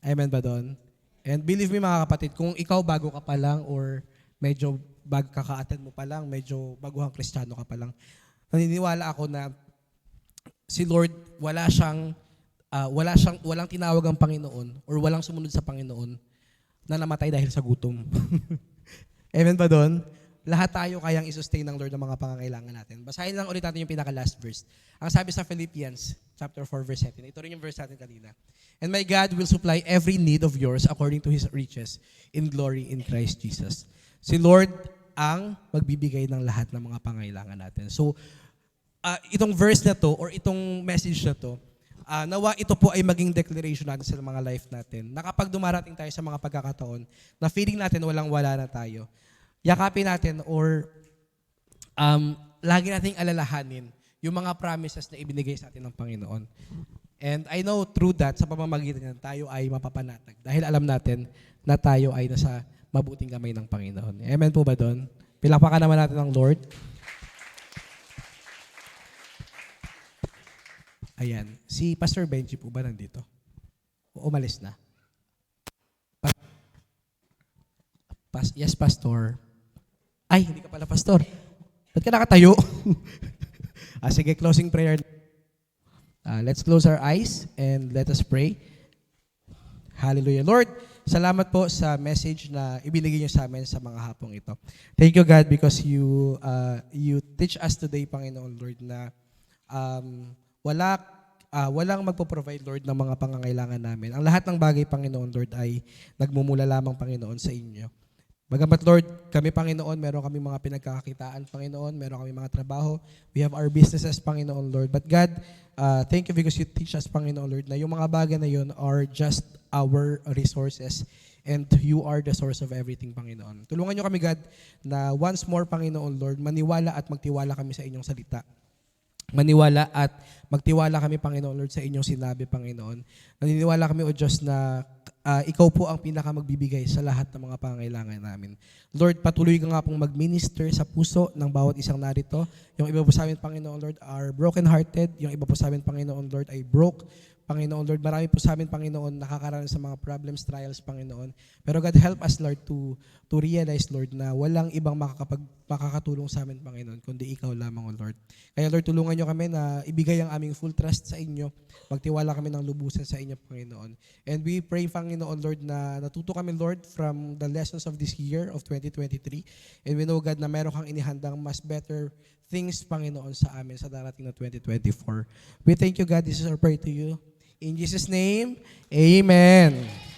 Amen ba doon? And believe me mga kapatid, kung ikaw bago ka pa lang or medyo kaka-attend mo pa lang, medyo baguhang Kristiyano ka pa lang, naniniwala ako na si Lord walang tinawag ang Panginoon or walang sumunod sa Panginoon na namatay dahil sa gutom. Amen ba doon? Lahat tayo kayang isustain ng Lord ng mga pangangailangan natin. Basahin lang ulit natin yung pinaka-last verse. Ang sabi sa Philippians chapter 4 verse 17. Ito rin yung verse natin kanina. "And my God will supply every need of yours according to His riches in glory in Christ Jesus." Si Lord ang magbibigay ng lahat ng mga pangangailangan natin. So, itong verse na to or itong message na to, nawa ito po ay maging declaration natin sa mga life natin. Na kapag dumarating tayo sa mga pagkakataon na feeling natin walang-wala na tayo, yakapin natin or lagi nating alalahanin yung mga promises na ibinigay sa atin ng Panginoon. And I know through that, sa pamamagitan niyan, tayo ay mapapanatag. Dahil alam natin na tayo ay nasa mabuting kamay ng Panginoon. Amen po ba doon? Pilakpakan naman natin ang Lord. Ayan. Si Pastor Benji po ba nandito? O umalis na? Yes, Pastor. Ay, hindi ka pala Pastor. Ba't ka nakatayo? Sige, closing prayer. Let's close our eyes and let us pray. Hallelujah. Lord, salamat po sa message na ibinigay niyo sa amin sa mga hapong ito. Thank you, God, because you teach us today, Panginoon Lord, na walang magpo-provide, Lord, ng mga pangangailangan namin. Ang lahat ng bagay, Panginoon Lord, ay nagmumula lamang, Panginoon, sa inyo. Bagamat, Lord, kami, Panginoon, meron kami mga pinagkakakitaan, Panginoon, meron kami mga trabaho. We have our businesses, Panginoon, Lord. But God, thank you because you teach us, Panginoon, Lord, na yung mga bagay na yun are just our resources and you are the source of everything, Panginoon. Tulungan niyo kami, God, na once more, Panginoon, Lord, maniwala at magtiwala kami sa inyong salita. maniwala at magtiwala kami, Panginoon Lord, sa inyong sinabi, Panginoon. Naniniwala kami, O Diyos, na ikaw po ang pinakamagbibigay sa lahat ng mga pangangailangan namin. Lord, patuloy ka nga pong mag-minister sa puso ng bawat isang narito. Yung iba po sa amin, Panginoon Lord, are broken-hearted. Yung iba po sa amin, Panginoon Lord, ay broke. Panginoon Lord, marami po sa amin, Panginoon, nakakaranas sa mga problems, trials, Panginoon. Pero God, help us, Lord, to realize, Lord, na walang ibang makakatulong sa amin, Panginoon, kundi ikaw lamang, O Lord. Kaya, Lord, tulungan nyo kami na ibigay ang aming full trust sa inyo. Magtiwala kami ng lubusan sa inyo, Panginoon. And we pray, Panginoon, Lord, na natuto kami, Lord, from the lessons of this year of 2023. And we know, God, na meron kang inihandang mas better things, Panginoon, sa amin sa darating na 2024. We thank you, God. This is our prayer to you. In Jesus' name, amen.